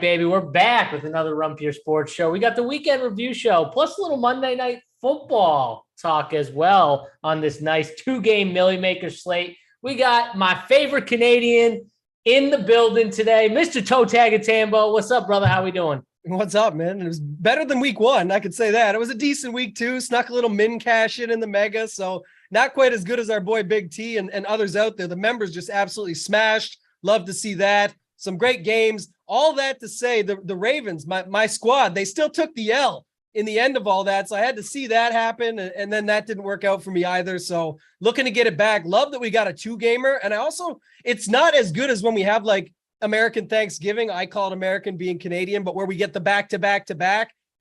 right, baby. We're back with another Rumpier Sports Show. We got the weekend review show, plus a little Monday Night Football talk as well on this nice 2-game Millie Maker slate. We got my favorite Canadian in the building today, Mr. Toe Tag at Tambo. What's up, brother? How we doing? What's up, man? It was better than week one. I could say that. It was a decent week two. Snuck a little min cash in the mega. So not quite as good as our boy Big T and others out there. The members just absolutely smashed. Love to see that. Some great games. All that to say, the Ravens, my squad, they still took the L in the end of all that. So I had to see that happen. And then that didn't work out for me either. So looking to get it back. Love that we got a 2-gamer. And I also, it's not as good as when we have like American Thanksgiving. I call it American being Canadian, but where we get the back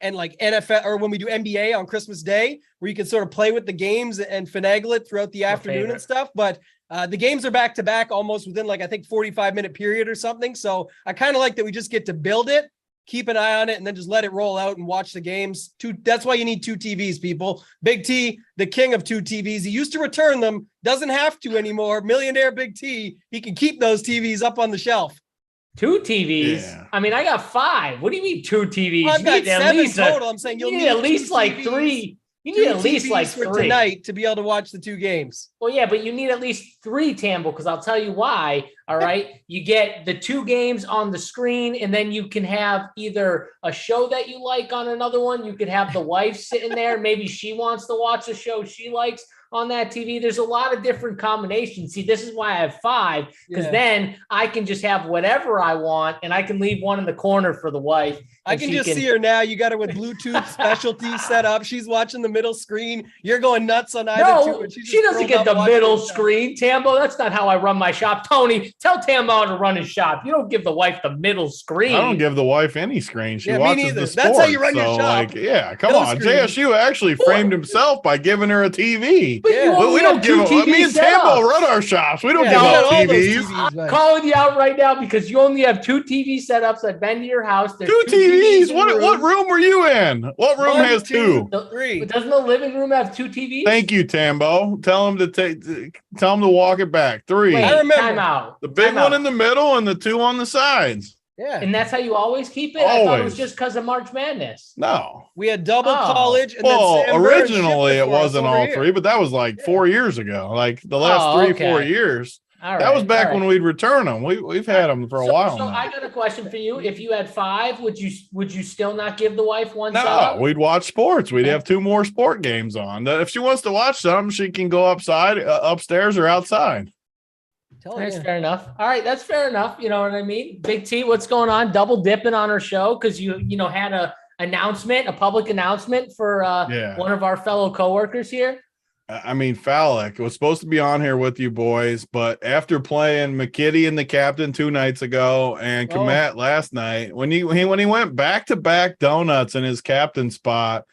and like NFL, or when we do NBA on Christmas Day, where you can sort of play with the games and finagle it throughout the afternoon and stuff. But the games are back to back almost within like, I think 45-minute period or something. So I kind of like that we just get to build it, keep an eye on it, and then just let it roll out and watch the games. That's why you need 2 TVs, people. Big T, the king of 2 TVs. He used to return them, doesn't have to anymore. Millionaire Big T, he can keep those TVs up on the shelf. 2 TVs? Yeah. I mean, I got 5. What do you mean 2 TVs? Well, I've got 7 total. I'm saying you'll need at least like 3. You need at least like 3 for tonight to be able to watch the 2 games. Well, yeah, but you need at least 3, Tambo, because I'll tell you why. All right. You get the 2 games on the screen, and then you can have either a show that you like on another one. You could have the wife sitting there. Maybe she wants to watch a show she likes on that TV. There's a lot of different combinations. See, this is why I have 5, because then I can just have whatever I want, and I can leave one in the corner for the wife. I can just see her now. You got her with Bluetooth specialty set up. She's watching the middle screen. You're going nuts on either two. She doesn't get the middle screen, Tambo. That's not how I run my shop. Tony, tell Tambo how to run his shop. You don't give the wife the middle screen. I don't give the wife any screen. She watches the sport. That's how you run your shop. Come on. Screen. JSU actually framed himself by giving her a TV. But we don't give them. Me and Tambo run our shops. We don't give out TVs. I'm calling you out right now because you only have 2 TV setups. I've been to your house. There's 2 TVs. What room were you in? What room has 2? 3. Doesn't the living room have 2 TVs? Thank you, Tambo. Tell him to walk it back. 3. Wait, I remember. Time out. The big one in the middle and the 2 on the sides. Yeah. And that's how you always keep it? Always. I thought it was just because of March Madness. No. We had double college. And originally it wasn't all 3, but that was like 4 years ago. Like the last 4 years. All right, that was back when we'd return them. We've had them for a while now. I got a question for you. If you had 5, would you still not give the wife one? No, we'd watch sports. We'd have 2 more sport games on. If she wants to watch something, she can go upstairs or outside. That's fair enough. All right, that's fair enough. You know what I mean? Big T, what's going on? Double dipping on her show because you had a public announcement for one of our fellow coworkers here. I mean, KFALIK was supposed to be on here with you boys, but after playing McKitty and the captain 2 nights ago and Komet last night, when he went back-to-back donuts in his captain spot,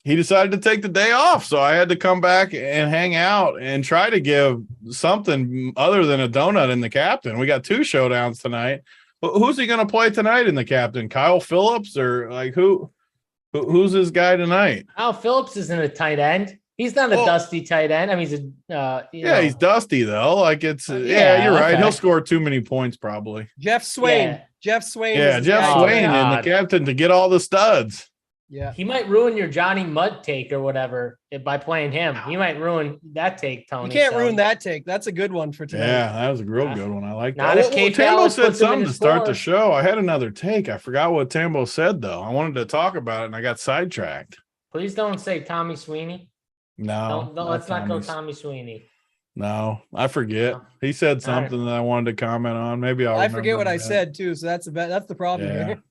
he decided to take the day off. So I had to come back and hang out and try to give something other than a donut in the captain. We got 2 showdowns tonight. But who's he going to play tonight in the captain? Kyle Phillips or like who's his guy tonight? Kyle Phillips isn't a tight end. He's not a dusty tight end. I mean, he's he's dusty though. Like it's you're right. He'll score too many points probably. Jeff Swain. Yeah. Jeff Swain. Yeah, Jeff Swain in the captain to get all the studs. Yeah, he might ruin your Johnny Mudd take or whatever by playing him. He might ruin that take, Tony. You can't ruin that take. That's a good one for today. Yeah, that was a real good one. I like that. Tambo said something to start the show. I had another take. I forgot what Tambo said though. I wanted to talk about it and I got sidetracked. Please don't say Tommy Sweeney. No, let's not go Tommy Sweeney. No, I forget. No. He said something that I wanted to comment on. Maybe I forget what I said too. So that's the problem here.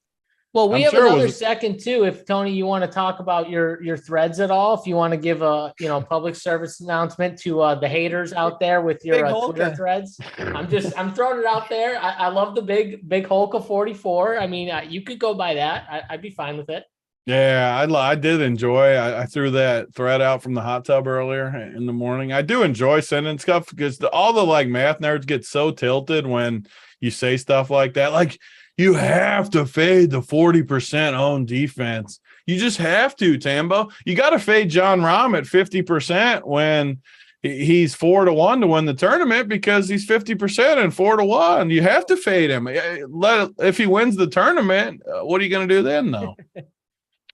Well, we have another second too. If Tony, you want to talk about your threads at all, if you want to give a public service announcement to the haters out there with your Twitter threads, I'm throwing it out there. I love the big Holka 44. I mean, you could go by that. I'd be fine with it. Yeah, I did enjoy. I threw that thread out from the hot tub earlier in the morning. I do enjoy sending stuff because all the like math nerds get so tilted when you say stuff like that. Like, you have to fade the 40% own defense. You just have to, Tambo. You got to fade John Rahm at 50% when he's 4-1 to win the tournament because he's 50% and 4-1. You have to fade him. If he wins the tournament, what are you going to do then, though?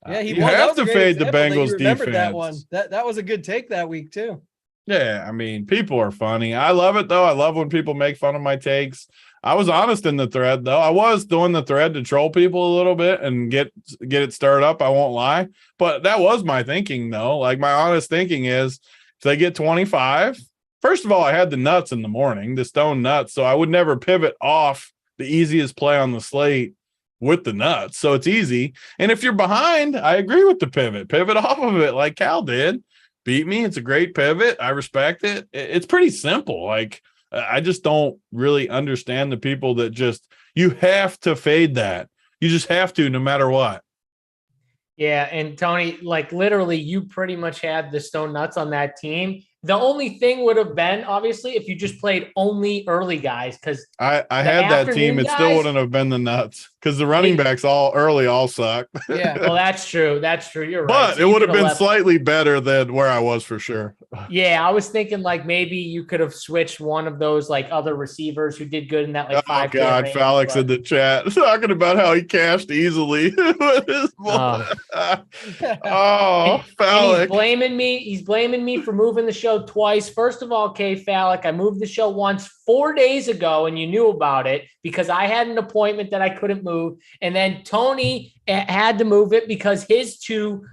Yeah, you have to fade the Bengals defense. That one. That was a good take that week too. Yeah, I mean, people are funny. I love it though. I love when people make fun of my takes. I was honest in the thread though. I was doing the thread to troll people a little bit and get it stirred up. I won't lie, but that was my thinking though. Like my honest thinking is, if they get 25, first of all, I had the nuts in the morning, the stone nuts, so I would never pivot off the easiest play on the slate with the nuts. So it's easy. And if you're behind, I agree with the pivot off of it like Cal did. Beat me. It's a great pivot. I respect it. It's pretty simple. Like, I just don't really understand the people that you have to fade that. You just have to, no matter what. Yeah. And Tony, like literally you pretty much had the stone nuts on that team. The only thing would have been, obviously, if you just played only early guys, because I had that team. It still wouldn't have been the nuts because the running backs all suck. Yeah, well, that's true. That's true. You're right. But so it would have been slightly better than where I was for sure. Yeah, I was thinking like maybe you could have switched one of those like other receivers who did good in that like 5. Oh God, Falik's in the chat talking about how he cashed easily with his ball. Falik. He's blaming me for moving the show twice. First of all, KFALIK, I moved the show once 4 days ago and you knew about it because I had an appointment that I couldn't move. And then Tony had to move it because his two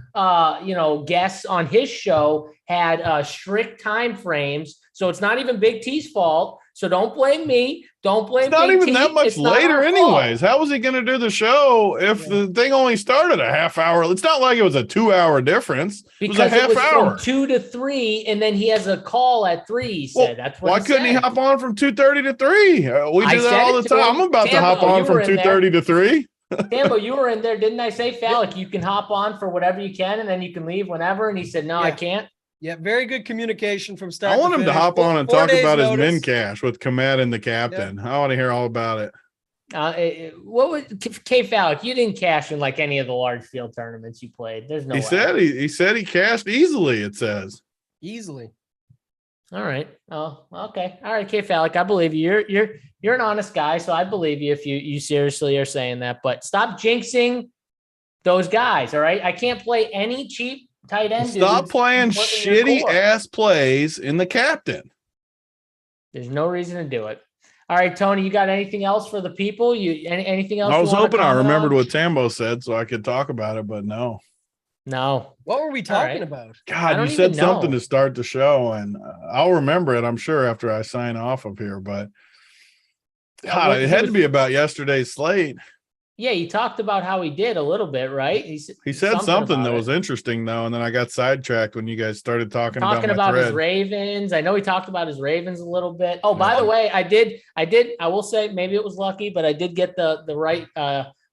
guests on his show had strict time frames. So it's not even Big T's fault. So don't blame me. Don't blame. It's not Big even T. that much It's later, anyways. How was he going to do the show if the thing only started a half hour? It's not like it was a 2-hour difference. Because it was a half hour, from 2 to 3, and then he has a call at 3. He said that's what. Why couldn't he hop on from 2:30 to 3? We do that all the time. I'm about to hop on from 2:30 to 3. Tambo, you were in there, didn't I say, Falik? You can hop on for whatever you can, and then you can leave whenever. And he said, "No, I can't." Yeah, very good communication from start. I want him to hop on and talk about his min cash cash with Komet and the captain. I want to hear all about it. What was KFALIK? You didn't cash in like any of the large field tournaments you played. There's no. He said he cashed easily. It says easily. All right. Oh, okay. All right, KFALIK. I believe you. You're an honest guy, so I believe you if you seriously are saying that. But stop jinxing those guys. All right. I can't play any cheap tight end. Stop playing shitty ass plays in the captain. There's no reason to do it. All right, Tony, you got anything else for the people? Anything else? I was hoping I remembered what Tambo said so I could talk about it, but no. What were we talking about? God, you said something to start the show, and I'll remember it, I'm sure, after I sign off of here. But God, it had to be about yesterday's slate. Yeah, he talked about how he did a little bit, right? He said something that was interesting, though, and then I got sidetracked when you guys started talking about his Ravens. I know he talked about his Ravens a little bit. Oh, by the way, I will say maybe it was lucky, but I did get the right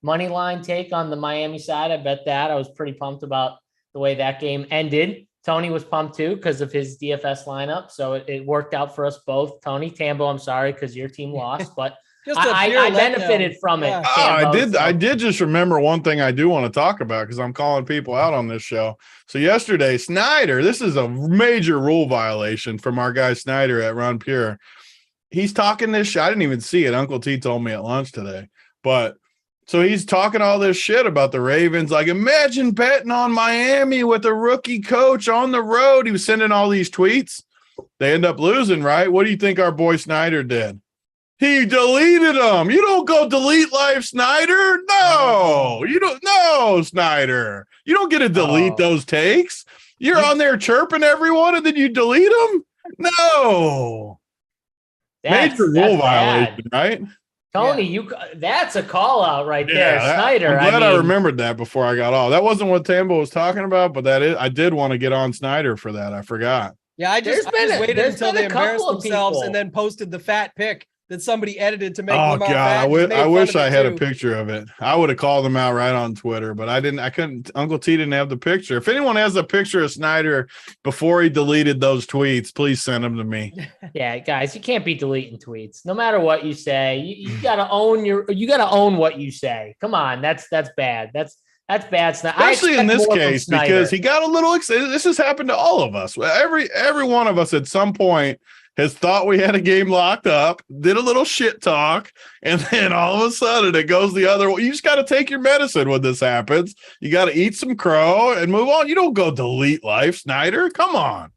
money line take on the Miami side. I bet that. I was pretty pumped about the way that game ended. Tony was pumped too because of his DFS lineup, so it worked out for us both. Tony, Tambo, I'm sorry because your team lost, but I benefited from it. Tambo, I did just remember one thing I do want to talk about because I'm calling people out on this show. So yesterday, Snyder, this is a major rule violation from our guy Snyder at Run Pure. He's talking this shit. I didn't even see it. Uncle T told me at lunch today. But so he's talking all this shit about the Ravens. Like, imagine betting on Miami with a rookie coach on the road. He was sending all these tweets. They end up losing, right? What do you think our boy Snyder did? He deleted them. You don't go delete live, Snyder. No, you don't. No, Snyder. You don't get to delete those takes. You're on there chirping everyone, and then you delete them. No, major rule violation, right? Tony, that's a call out right there, Snyder. I'm glad I remembered that before I got off. That wasn't what Tambo was talking about, but I did want to get on Snyder for that. I forgot. Yeah, I just waited until they embarrassed themselves and then posted the fat pic that somebody edited to make them out fat. I wish I had a picture of it. I would have called them out right on Twitter, but I couldn't. Uncle T didn't have the picture. If anyone has a picture of Snyder before he deleted those tweets, please send them to me. Yeah, guys, you can't be deleting tweets. No matter what you say, you gotta own you gotta own what you say. Come on, that's bad. That's bad. Especially in this case, because he got a little excited. This has happened to all of us. Every one of us at some point has thought we had a game locked up, did a little shit talk, and then all of a sudden it goes the other way. You just got to take your medicine when this happens. You got to eat some crow and move on. You don't go delete life, Snyder. Come on.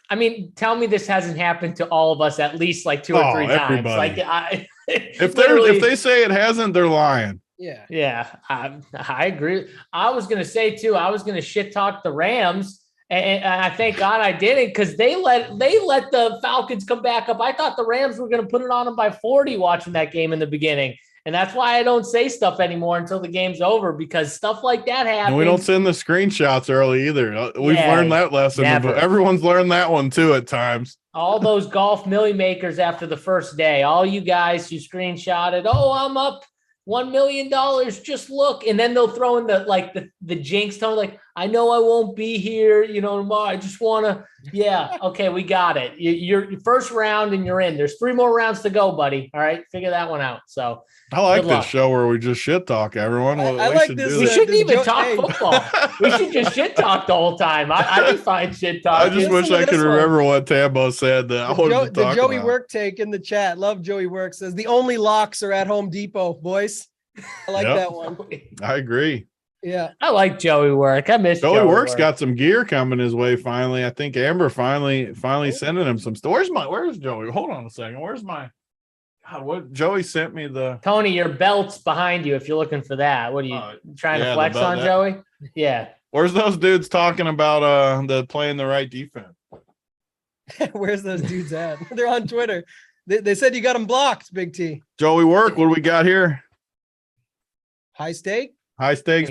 I mean, tell me this hasn't happened to all of us at least like 2 or 3 times. Like, if they say it hasn't, they're lying. Yeah, I agree. I was gonna say too. I was gonna shit talk the Rams, and I thank God I didn't, because they let the Falcons come back up. I thought the Rams were gonna put it on them by 40 watching that game in the beginning. And that's why I don't say stuff anymore until the game's over, because stuff like that happens. And we don't send the screenshots early either. We've learned that lesson. Never. Everyone's learned that one too at times. All those golf milli makers after the first day, all you guys who screenshotted, oh, I'm up $1 million, just look. And then they'll throw in the jinx tone, like, I know I won't be here, tomorrow. I just want to, okay, we got it. You're first round and you're in. There's 3 more rounds to go, buddy. All right, figure that one out. So I like this show where we just shit talk everyone. I like this. We shouldn't even talk football. We should just shit talk the whole time. I define shit talk. I just wish I could remember what Tambo said that I wanted to talk the Joey about. Work take in the chat. Love Joey Work says the only locks are at Home Depot, boys. I like that one. I agree. Yeah. I like Joey Work. I miss Joey Work's got some gear coming his way finally. I think Amber finally sending him some stuff. Where's Joey? Hold on a second. Where's my God, what Joey sent me the Tony, your belt's behind you if you're looking for that. What are you trying to flex on, Joey? Yeah. Where's those dudes talking about the playing the right defense? Where's those dudes at? They're on Twitter. They said you got them blocked, Big T. Joey Work, what do we got here? High stakes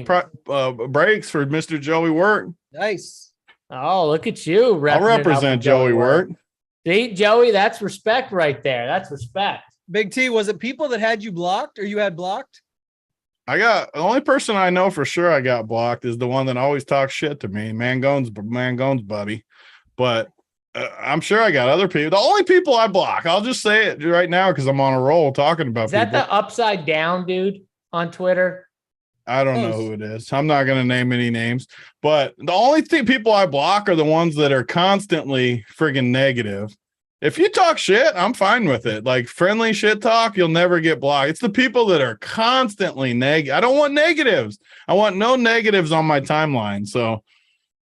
breaks for Mr. Joey Work. Nice. Oh, look at you. I'll represent Joey Work. See, Joey, that's respect right there. That's respect. Big T, was it people that had you blocked or you had blocked? The only person I know for sure I got blocked is the one that always talks shit to me, Mangone's buddy. But I'm sure I got other people. The only people I block, I'll just say it right now because I'm on a roll talking about people. Is that the upside down dude on Twitter? I don't know who it is. I'm not going to name any names, but the only people I block are the ones that are constantly friggin' negative. If you talk shit, I'm fine with it. Like friendly shit talk, you'll never get blocked. It's the people that are constantly negative. I don't want negatives. I want no negatives on my timeline. So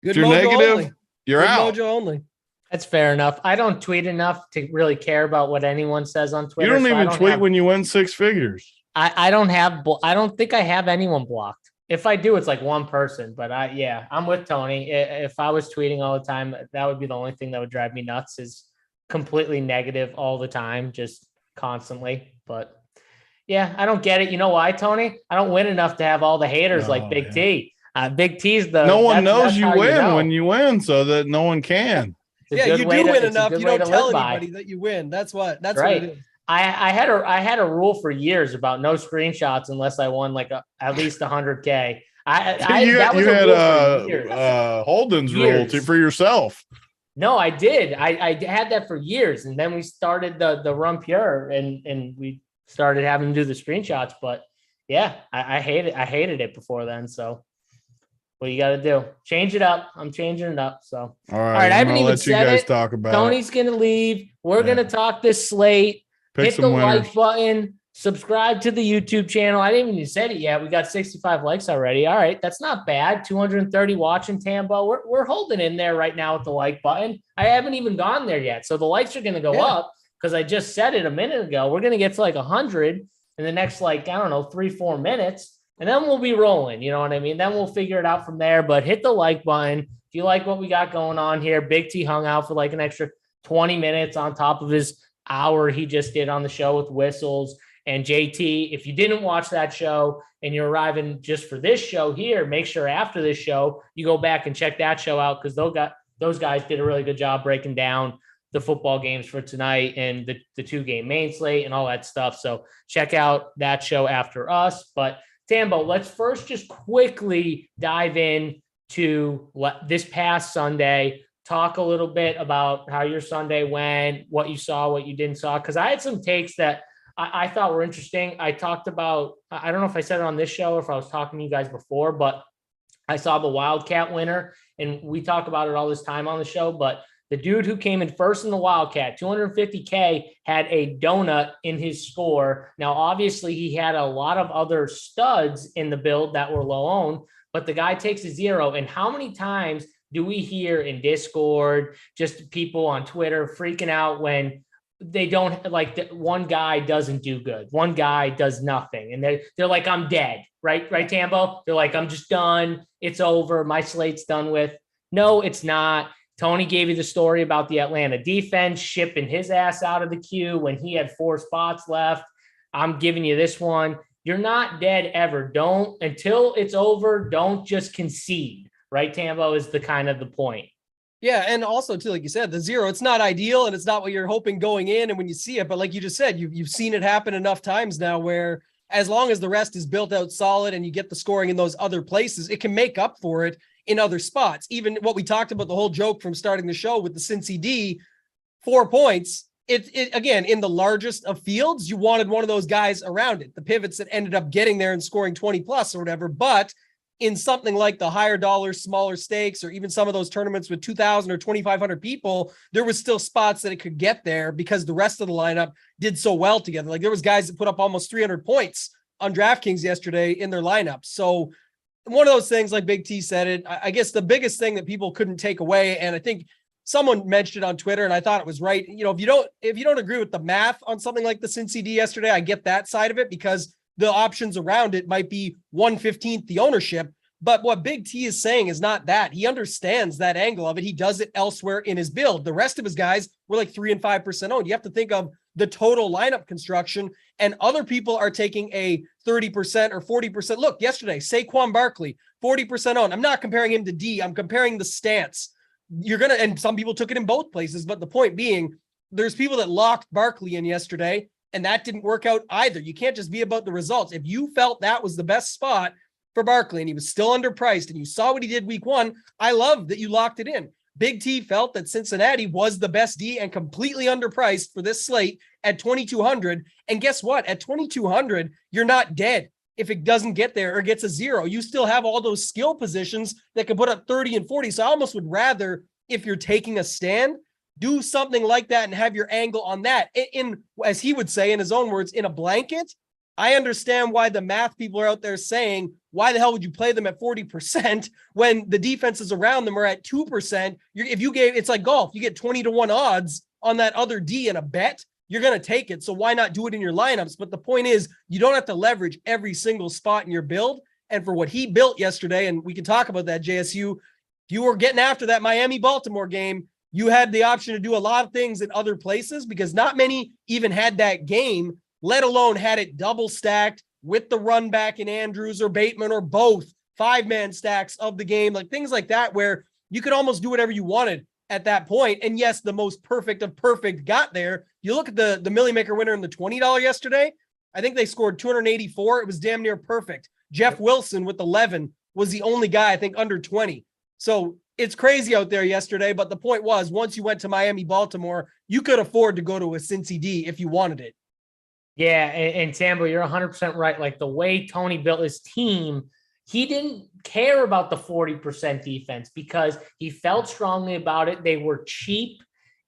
if you're negative, you're out. Mojo only. That's fair enough. I don't tweet enough to really care about what anyone says on Twitter. You don't even tweet when you win 6 figures. I don't think I have anyone blocked. If I do, it's like one person, but I'm with Tony. If I was tweeting all the time, that would be the only thing that would drive me nuts, is completely negative all the time, just constantly. But yeah, I don't get it. You know why, Tony? I don't win enough to have all the haters like Big T. Big T's no one knows you win when you win, so that no one can. Yeah, you do win enough. You don't tell anybody that you win. That's right. What it is. I had a rule for years about no screenshots unless I won like at least 100K. You had Holden's rule for yourself. No, I did. I had that for years, and then we started the Run Pure, and we started having to do the screenshots. But yeah, I hated it before then. So what you got to do? Change it up. I'm changing it up. So all right. I haven't even said it. Talk about Tony's gonna leave. We're gonna talk this slate. Hit the like button. Subscribe to the YouTube channel. I didn't even say it yet. We got 65 likes already. All right, that's not bad. 230 watching, Tambo. We're holding in there right now with the like button. I haven't even gone there yet, so the likes are going to go up because I just said it a minute ago. We're going to get to like 100 in the next 3-4 minutes, and then we'll be rolling. You know what I mean? Then we'll figure it out from there. But hit the like button if you like what we got going on here. Big T hung out for like an extra 20 minutes on top of his hour he just did on the show with Whistles. And JT, if you didn't watch that show and you're arriving just for this show here, make sure after this show you go back and check that show out, because those guys did a really good job breaking down the football games for tonight and the 2-game main slate and all that stuff. So check out that show after us. But Tambo, let's first just quickly dive in to this past Sunday. Talk a little bit about how your Sunday went, what you saw, what you didn't saw, because I had some takes that I thought were interesting. I talked about, I don't know if I said it on this show or if I was talking to you guys before, but I saw the Wildcat winner, and we talk about it all this time on the show, but the dude who came in first in the Wildcat, 250K, had a donut in his score. Now, obviously, he had a lot of other studs in the build that were low owned, but the guy takes a 0. And how many times do we hear in Discord, just people on Twitter freaking out when they don't, like, one guy doesn't do good, one guy does nothing, and they're like, I'm dead, right, Tambo? They're like, I'm just done, it's over, my slate's done with. No, it's not. Tony gave you the story about the Atlanta defense shipping his ass out of the queue when he had 4 spots left. I'm giving you this one. You're not dead ever. Don't, until it's over, don't just concede, right, Tambo, is the kind of the point. Yeah, and also, too, like you said, the 0, it's not ideal, and it's not what you're hoping going in and when you see it. But like you just said, you've seen it happen enough times now where as long as the rest is built out solid and you get the scoring in those other places, it can make up for it in other spots. Even what we talked about, the whole joke from starting the show with the Cincy D, 4 points. It again, in the largest of fields, you wanted one of those guys around it, the pivots that ended up getting there and scoring 20 plus or whatever. But in something like the higher dollars, smaller stakes, or even some of those tournaments with 2,000 or 2,500 people, there was still spots that it could get there because the rest of the lineup did so well together. Like there was guys that put up almost 300 points on DraftKings yesterday in their lineup. So one of those things, like Big T said it, I guess the biggest thing that people couldn't take away, and I think someone mentioned it on Twitter, and I thought it was right. You know, if you don't agree with the math on something like the Cincy D yesterday, I get that side of it because the options around it might be 1/15 the ownership. But what Big T is saying is not that. He understands that angle of it. He does it elsewhere in his build. The rest of his guys were like 3 and 5% owned. You have to think of the total lineup construction, and other people are taking a 30% or 40%. Look, yesterday, Saquon Barkley, 40% owned. I'm not comparing him to D. I'm comparing the stance. And some people took it in both places, but the point being, there's people that locked Barkley in yesterday, and that didn't work out either. You can't just be about the results. If you felt that was the best spot for Barkley and he was still underpriced and you saw what he did week 1, I love that you locked it in. Big T felt that Cincinnati was the best D and completely underpriced for this slate at 2,200. And guess what? At 2,200, you're not dead. If it doesn't get there or gets a 0, you still have all those skill positions that can put up 30 and 40. So I almost would rather, if you're taking a stand, do something like that and have your angle on that. In, as he would say in his own words, in a blanket. I understand why the math people are out there saying, why the hell would you play them at 40% when the defenses around them are at 2%? It's like golf, you get 20-1 odds on that other D in a bet, you're going to take it. So why not do it in your lineups? But the point is, you don't have to leverage every single spot in your build. And for what he built yesterday, and we can talk about that, JSU, if you were getting after that Miami-Baltimore game, you had the option to do a lot of things in other places because not many even had that game, let alone had it double stacked with the run back in Andrews or Bateman or both 5-man stacks of the game, like things like that, where you could almost do whatever you wanted at that point. And yes, the most perfect of perfect got there. You look at the Millie Maker winner in the $20 yesterday. I think they scored 284. It was damn near perfect. Jeff Wilson with 11 was the only guy, I think, under 20. So it's crazy out there yesterday. But the point was, once you went to Miami, Baltimore, you could afford to go to a Cincy D if you wanted it. Yeah, and Tambo, you're 100% right. Like the way Tony built his team, he didn't care about the 40% defense because he felt strongly about it. They were cheap,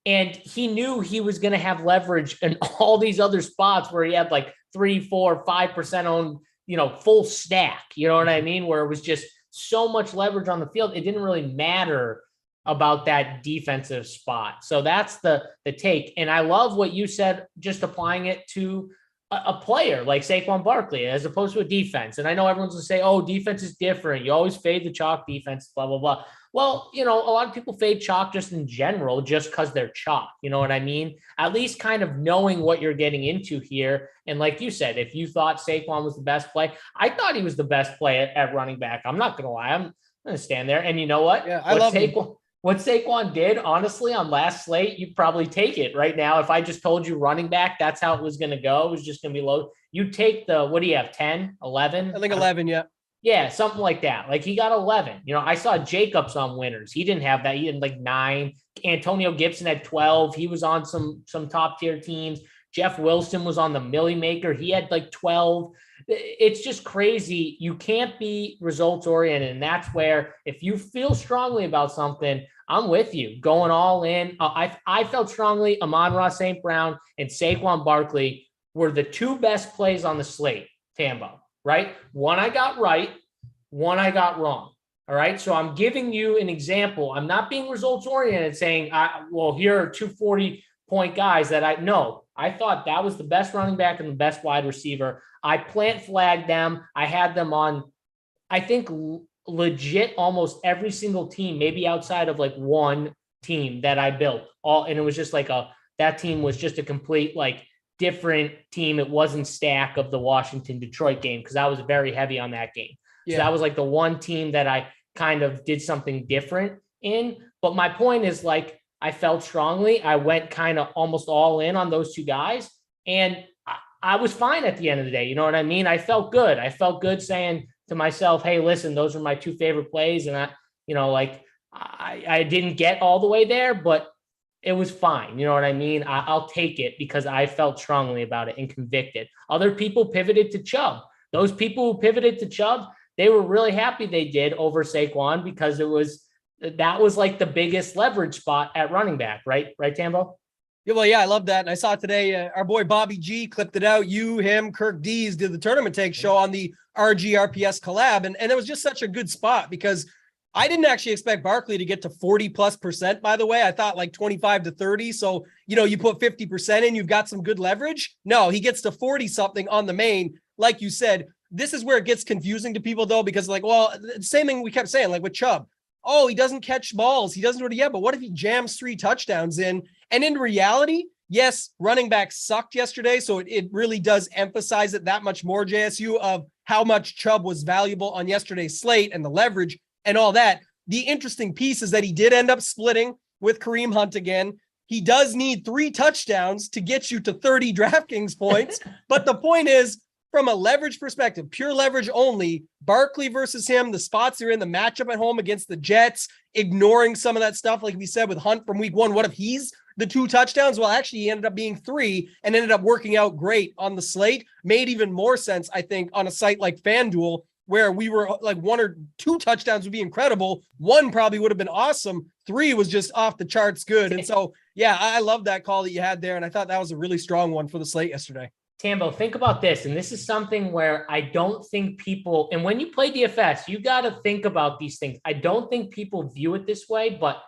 and he knew he was going to have leverage in all these other spots where he had like 3, 4, 5% on, full stack. You know what I mean? Where it was just so much leverage on the field. It didn't really matter about that defensive spot. So that's the take. And I love what you said, just applying it to a player like Saquon Barkley as opposed to a defense. And I know everyone's gonna say, oh, defense is different. You always fade the chalk defense, blah, blah, blah. Well, a lot of people fade chalk just in general, just because they're chalk. You know what I mean? At least kind of knowing what you're getting into here. And like you said, if you thought Saquon was the best play, I thought he was the best play at running back. I'm not going to lie. I'm going to stand there. And you know what? Yeah, I love Saquon. What Saquon did, honestly, on last slate, you'd probably take it right now. If I just told you running back, that's how it was going to go. It was just going to be low. You take what do you have, 10, 11? I think 11, yeah. Yeah, something like that. Like he got 11. I saw Jacobs on winners. He didn't have that. He had like 9. Antonio Gibson had 12. He was on some top tier teams. Jeff Wilson was on the Millie Maker. He had like 12. it's just crazy. You can't be results oriented. And that's where, if you feel strongly about something, I'm with you going all in. I felt strongly Amon-Ra St. Brown and Saquon Barkley were the two best plays on the slate, Tambo, right? One I got right, one I got wrong. All right. So I'm giving you an example. I'm not being results oriented saying, well, here are 240-point guys that I thought that was the best running back and the best wide receiver. I plant flagged them. I had them on, I think, legit almost every single team, maybe outside of like one team that I built and it was just like that team was just a complete like different team. It wasn't stack of the Washington Detroit game because I was very heavy on that game. So that was like the one team that I kind of did something different in. But my point is, like, I felt strongly. I went kind of almost all in on those two guys. And I was fine at the end of the day. You know what I mean? I felt good. I felt good saying to myself, hey, listen, those are my two favorite plays. And I didn't get all the way there, but it was fine. You know what I mean? I'll take it because I felt strongly about it and convicted. Other people pivoted to Chubb. Those people who pivoted to Chubb, they were really happy they did over Saquon because that was like the biggest leverage spot at running back, right? Right, Tambo? Yeah, well, yeah, I love that. And I saw today our boy Bobby G clipped it out. You, him, Kirk Dees did the Tournament Take show on the RGRPS collab. And it was just such a good spot because I didn't actually expect Barkley to get to 40+%, by the way. I thought like 25 to 30. So, you put 50% in, you've got some good leverage. No, he gets to 40 something on the main. Like you said, this is where it gets confusing to people though, because like, well, same thing we kept saying, like with Chubb. Oh, he doesn't catch balls. He doesn't do it yet. But what if he jams 3 touchdowns in? And in reality, yes, running back sucked yesterday. So it really does emphasize it that much more, JSU, of how much Chubb was valuable on yesterday's slate and the leverage and all that. The interesting piece is that he did end up splitting with Kareem Hunt again. He does need 3 touchdowns to get you to 30 DraftKings points. But the point is, from a leverage perspective, pure leverage only, Barkley versus him, the spots are in the matchup at home against the Jets, ignoring some of that stuff, like we said with Hunt from week 1. What if he's the 2 touchdowns? Well, actually, he ended up being 3 and ended up working out great on the slate. Made even more sense, I think, on a site like FanDuel, where we were like 1 or 2 touchdowns would be incredible. 1 probably would have been awesome. 3 was just off the charts good. And so, yeah, I love that call that you had there. And I thought that was a really strong one for the slate yesterday. Tambo, think about this. And this is something where I don't think people, and when you play DFS, you got to think about these things. I don't think people view it this way, but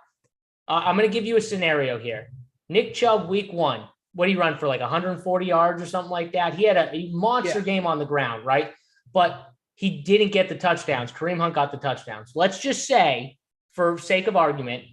I'm going to give you a scenario here. Nick Chubb, week 1, what did he run for, like 140 yards or something like that? He had a monster game on the ground, right? But he didn't get the touchdowns. Kareem Hunt got the touchdowns. Let's just say, for sake of argument,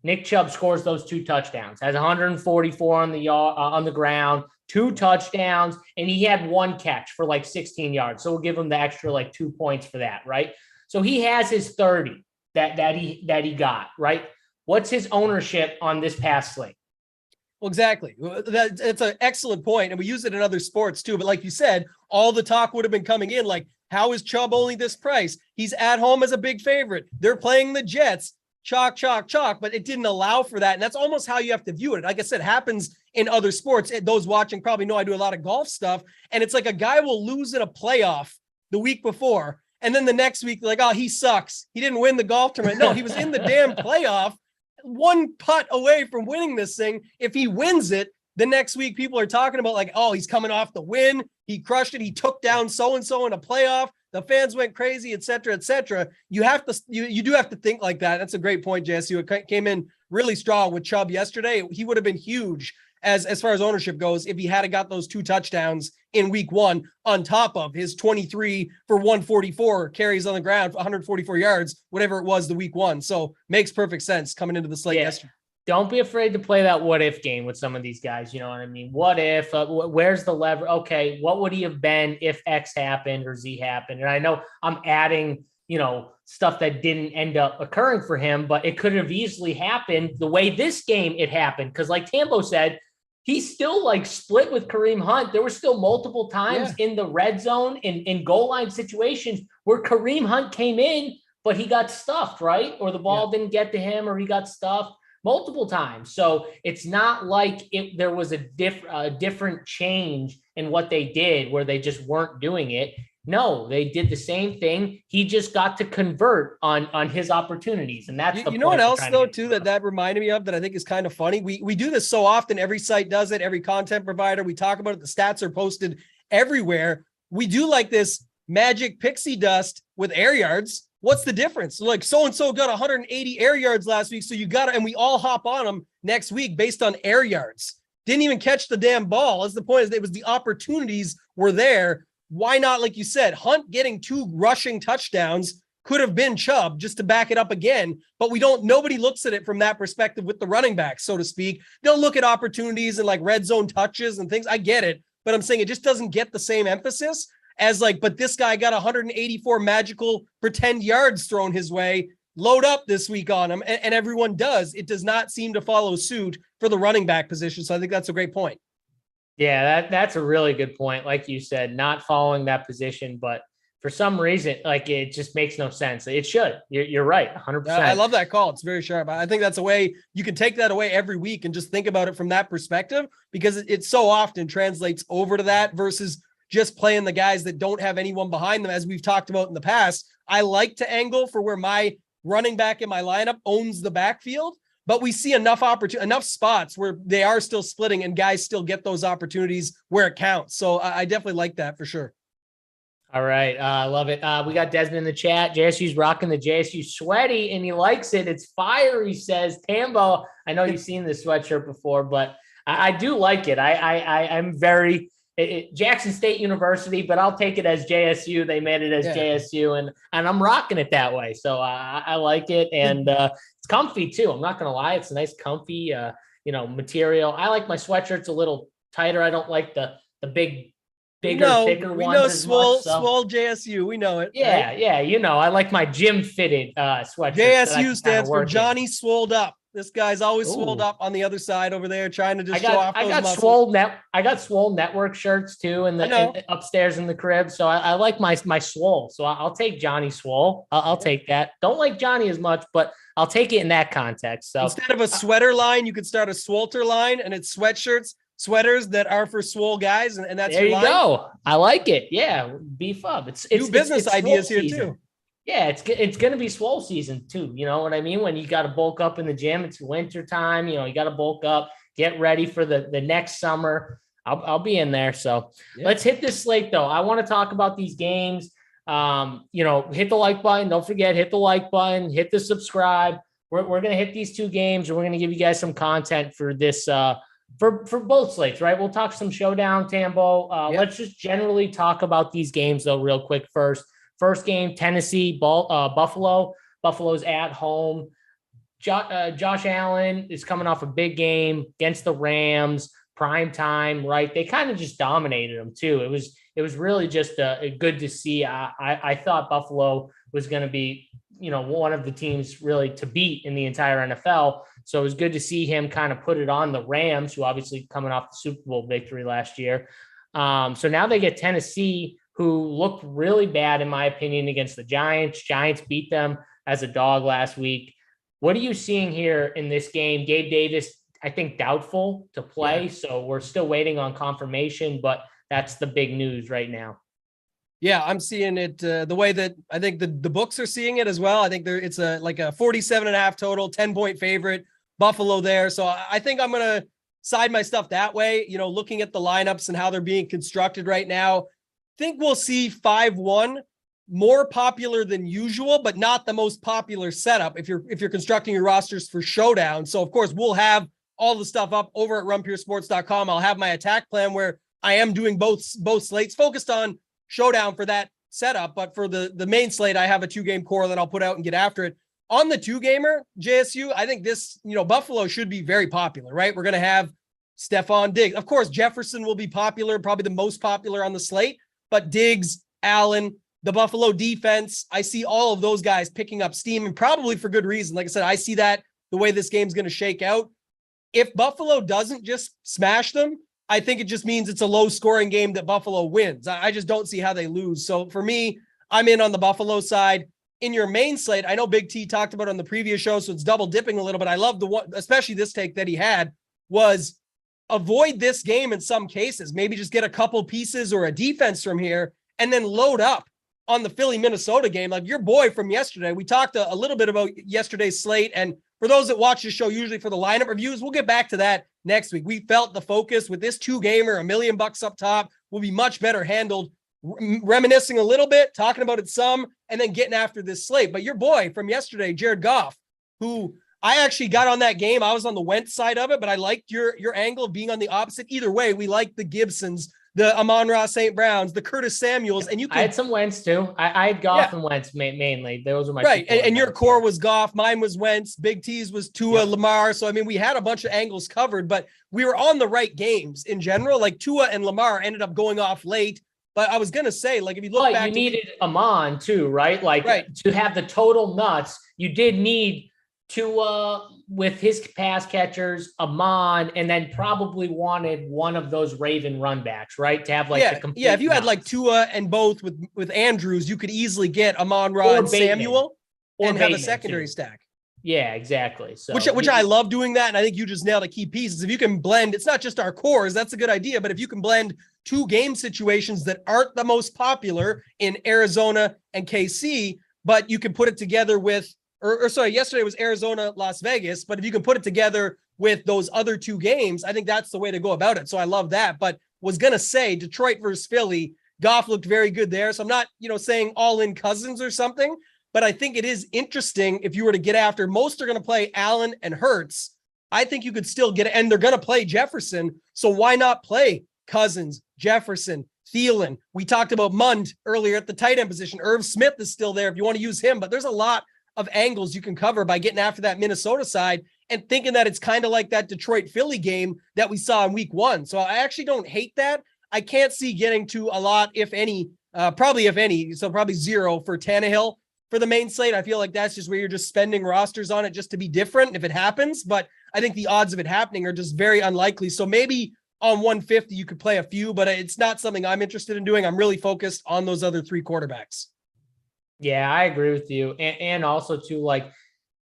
Nick Chubb scores those 2 touchdowns, has 144 on the ground, 2 touchdowns, and he had 1 catch for like 16 yards. So we'll give him the extra like 2 points for that, right? So he has his 30 that he got, right? What's his ownership on this past slate? Well, exactly. It's an excellent point, and we use it in other sports too. But like you said, all the talk would have been coming in like, how is Chubb only this price? He's at home as a big favorite. They're playing the Jets. Chalk, chalk, chalk, but it didn't allow for that. And that's almost how you have to view it. Like I said, it happens in other sports. Those watching probably know I do a lot of golf stuff. And it's like a guy will lose in a playoff the week before. And then the next week, like, oh, he sucks. He didn't win the golf tournament. No, he was in the damn playoff, 1 putt away from winning this thing. If he wins it, the next week people are talking about like, oh, he's coming off the win. He crushed it. He took down so-and-so in a playoff. The fans went crazy, et cetera, et cetera. You have to, you do have to think like that. That's a great point, JSU. It came in really strong with Chubb yesterday. He would have been huge as far as ownership goes if he had got those 2 touchdowns in week 1 on top of his 23 for 144 carries on the ground, 144 yards, whatever it was the week 1. So makes perfect sense coming into the slate yesterday. Don't be afraid to play that what if game with some of these guys. You know what I mean? What if, where's the lever? Okay. What would he have been if X happened or Z happened? And I know I'm adding, stuff that didn't end up occurring for him, but it could have easily happened the way this game it happened. Cause like Tambo said, he still like split with Kareem Hunt. There were still multiple times in the red zone in goal line situations where Kareem Hunt came in, but he got stuffed, right? Or the ball didn't get to him or he got stuffed. multiple times. So it's not like there was a different change in what they did where they just weren't doing it. No, they did the same thing. He just got to convert on his opportunities. And that's you know what else though, too, that reminded me of that I think is kind of funny. We do this so often. Every site does it, every content provider. We talk about it. The stats are posted everywhere. We do like this magic pixie dust with air yards. What's the difference? Like so-and-so got 180 air yards last week. So you got to, and we all hop on them next week based on air yards. Didn't even catch the damn ball. As the point is, it was the opportunities were there. Why not, like you said, Hunt getting 2 rushing touchdowns could have been Chubb just to back it up again, but nobody looks at it from that perspective with the running back, so to speak. They'll look at opportunities and like red zone touches and things. I get it, but I'm saying it just doesn't get the same emphasis as like, but this guy got 184 magical pretend yards thrown his way. Load up this week on him, and everyone does. It does not seem to follow suit for the running back position, so I think that's a great point. Yeah, that's a really good point. Like you said, not following that position, but for some reason, like it just makes no sense. It should. You're right, 100%. I love that call. It's very sharp. I think that's a way you can take that away every week and just think about it from that perspective, because it so often translates over to that versus just playing the guys that don't have anyone behind them. As we've talked about in the past, I like to angle for where my running back in my lineup owns the backfield. But we see enough spots where they are still splitting and guys still get those opportunities where it counts. So I definitely like that for sure. All right. I love it. We got Desmond in the chat. JSU's rocking the JSU sweaty and he likes it. It's fire, he says. Tambo, I know you've seen this sweatshirt before, but I do like it. I'm very Jackson State University, but I'll take it as JSU. They made it as JSU and I'm rocking it that way. So I like it. And it's comfy too. I'm not going to lie. It's a nice, comfy, material. I like my sweatshirts a little tighter. I don't like the bigger, thicker ones. We know swole JSU. We know it. Yeah. Right? Yeah. I like my gym fitted sweatshirt. JSU stands for Johnny Swolled Up. This guy's always swolled up on the other side over there, trying to just show off those muscles. I got swole network shirts too, in the upstairs in the crib. So I like my swole. So I'll take Johnny Swole. I'll take that. Don't like Johnny as much, but I'll take it in that context. So instead of a sweater line, you could start a Swolter line, and it's sweaters that are for swole guys, and that's there your line. Go. I like it. Yeah, beef up. It's new business ideas here season. Too. Yeah, it's going to be swole season too. You know what I mean? When you got to bulk up in the gym, it's winter time. You got to bulk up, get ready for the next summer. I'll be in there. So Let's hit this slate though. I want to talk about these games. Hit the like button. Don't forget, hit the like button, hit the subscribe. We're going to hit these 2 games and we're going to give you guys some content for this, for both slates, right? We'll talk some Showdown, Tambo. Let's just generally talk about these games though, real quick first. First game, Tennessee, Buffalo. Buffalo's at home. Josh Allen is coming off a big game against the Rams, prime time, right? They kind of just dominated them too. It was really just good to see. I thought Buffalo was going to be, one of the teams really to beat in the entire NFL. So it was good to see him kind of put it on the Rams, who obviously coming off the Super Bowl victory last year. So now they get Tennessee, who looked really bad, in my opinion, against the Giants. Giants beat them as a dog last week. What are you seeing here in this game? Gabe Davis, I think, doubtful to play. So we're still waiting on confirmation, but that's the big news right now. Yeah, I'm seeing it the way that I think the books are seeing it as well. I think it's a 47.5 total, 10-point favorite, Buffalo there. So I think I'm going to side my stuff that way, looking at the lineups and how they're being constructed right now. Think we'll see 5-1 more popular than usual, but not the most popular setup if you're constructing your rosters for Showdown. So of course we'll have all the stuff up over at runpuresports.com. I'll have my attack plan where I am doing both slates focused on Showdown for that setup, but for the main slate, I have a 2-game core that I'll put out and get after it. On the 2-gamer, JSU, I think this, Buffalo should be very popular, right? We're going to have Stephon Diggs. Of course, Jefferson will be popular, probably the most popular on the slate, but Diggs, Allen, the Buffalo defense, I see all of those guys picking up steam, and probably for good reason. Like I said, I see that the way this game's going to shake out. If Buffalo doesn't just smash them, I think it just means it's a low-scoring game that Buffalo wins. I just don't see how they lose. So for me, I'm in on the Buffalo side. in your main slate, I know Big T talked about it on the previous show, so it's double dipping a little bit. I love the one, especially this take that he had was avoid this game in some cases. Maybe just get a couple pieces or a defense from here and then load up on the Philly-Minnesota game. Like your boy from yesterday, we talked a little bit about yesterday's slate. And for those that watch the show, usually for the lineup reviews, we'll get back to that next week. We felt the focus with this 2-gamer, $1 million up top, will be much better handled, reminiscing a little bit, talking about it some, and then getting after this slate. But your boy from yesterday, Jared Goff, who I actually got on that game. I was on the Wentz side of it, but I liked your angle of being on the opposite. Either way, we like the Gibsons, the Amon-Ra St. Browns, the Curtis Samuels, and you can. I had some Wentz too. I had Goff and Wentz mainly. Those were my right. And your core was Goff. Mine was Wentz. Big T's was Tua, Lamar. So I mean, we had a bunch of angles covered, but we were on the right games in general. Like Tua and Lamar ended up going off late. But I was gonna say, like, if you look back, you needed Amon too, right? Like to have the total nuts, you did need Tua with his pass catchers, Amon, and then probably wanted one of those Raven run backs, right? To have like the complete if you nuts. had like Tua and both with Andrews, you could easily get Amon-Ra and Samuel and have a secondary stack. Yeah, exactly. So which I love doing that. And I think you just nailed a key piece. If you can blend, it's not just our cores, that's a good idea. But if you can blend 2 game situations that aren't the most popular in Arizona and KC, but you can put it together with, or sorry, yesterday was Arizona, Las Vegas. But if you can put it together with those other 2 games, I think that's the way to go about it. So I love that. But was going to say Detroit versus Philly, Goff looked very good there. So I'm not, saying all in Cousins or something. But I think it is interesting if you were to get after, most are going to play Allen and Hurts. I think you could still get, and they're going to play Jefferson. So why not play Cousins, Jefferson, Thielen? We talked about Mund earlier at the tight end position. Irv Smith is still there if you want to use him, but there's a lot of angles you can cover by getting after that Minnesota side and thinking that it's kind of like that Detroit Philly game that we saw in week 1. So I actually don't hate that. I can't see getting to a lot, if any, probably if any. So probably 0 for Tannehill. For the main slate, I feel like that's just where you're just spending rosters on it just to be different if it happens. But I think the odds of it happening are just very unlikely. So maybe on 150, you could play a few, but it's not something I'm interested in doing. I'm really focused on those other 3 quarterbacks. Yeah, I agree with you. And also too, like,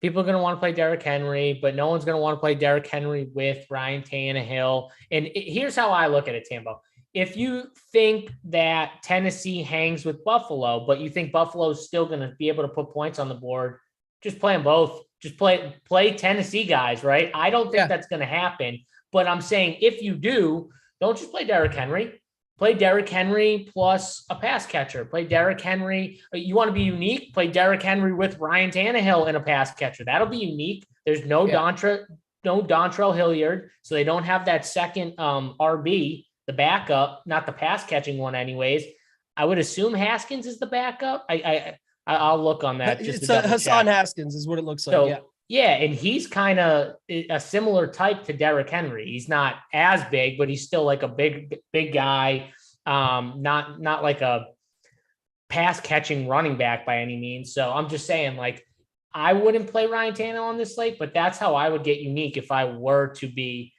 people are going to want to play Derrick Henry, but no one's going to want to play Derrick Henry with Ryan Tannehill. And here's how I look at it, Tambo. If you think that Tennessee hangs with Buffalo, but you think Buffalo is still going to be able to put points on the board, just play them both. Just play Tennessee guys, right? I don't think that's going to happen. But I'm saying if you do, don't just play Derrick Henry. Play Derrick Henry plus a pass catcher. Play Derrick Henry. You want to be unique? Play Derrick Henry with Ryan Tannehill and a pass catcher. That'll be unique. There's no Dontrell Hilliard, so they don't have that second RB. The backup, not the pass catching one anyways. I would assume Haskins is the backup. I'll look on that. It's Hassan Haskins is what it looks like. So, yeah. And he's kind of a similar type to Derrick Henry. He's not as big, but he's still like a big guy. Not like a pass catching running back by any means. So I'm just saying, like, I wouldn't play Ryan Tannehill on this slate, but that's how I would get unique if I were to be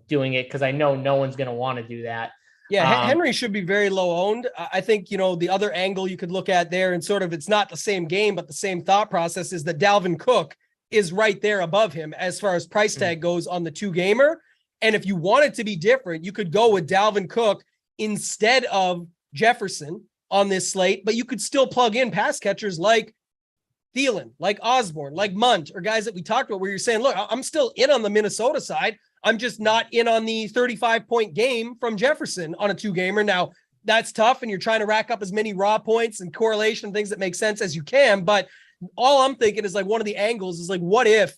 doing it, because I know no one's going to want to do that. Yeah, Henry should be very low owned. I think, the other angle you could look at there, and sort of it's not the same game, but the same thought process, is that Dalvin Cook is right there above him as far as price tag goes on the 2-gamer. And if you want it to be different, you could go with Dalvin Cook instead of Jefferson on this slate, but you could still plug in pass catchers like Thielen, like Osborne, like Munt, or guys that we talked about where you're saying, look, I'm still in on the Minnesota side. I'm just not in on the 35-point game from Jefferson on a 2-gamer. Now, that's tough, and you're trying to rack up as many raw points and correlation things that make sense as you can. But all I'm thinking is, like, one of the angles is, like, what if,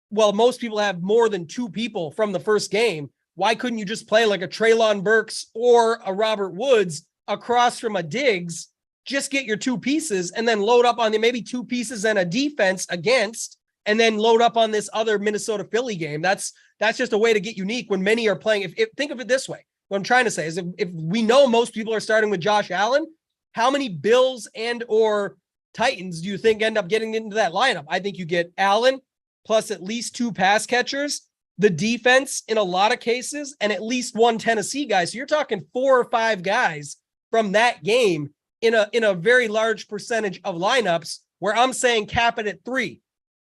well, most people have more than 2 people from the first game. Why couldn't you just play like a Treylon Burks or a Robert Woods across from a Diggs? Just get your 2 pieces and then load up on the maybe 2 pieces and a defense against, and then load up on this other Minnesota Philly game. That's just a way to get unique when many are playing. If think of it this way, what I'm trying to say is if we know most people are starting with Josh Allen, how many Bills and or Titans do you think end up getting into that lineup? I think you get Allen plus at least 2 pass catchers, the defense in a lot of cases, and at least 1 Tennessee guy. So you're talking 4 or 5 guys from that game in a very large percentage of lineups where I'm saying cap it at 3,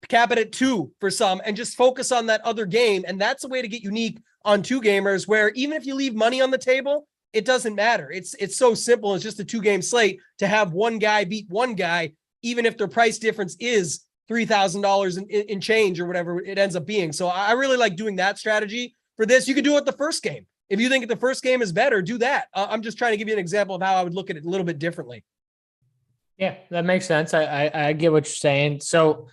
cap it at 2 for some, and just focus on that other game. And that's a way to get unique on 2-gamers, where even if you leave money on the table, it doesn't matter. It's so simple. It's just a 2-game slate to have one guy beat one guy, even if their price difference is $3,000 in change or whatever it ends up being. So I really like doing that strategy for this. You could do it the first game. If you think the first game is better, do that. I'm just trying to give you an example of how I would look at it a little bit differently. Yeah, that makes sense. I get what you're saying. So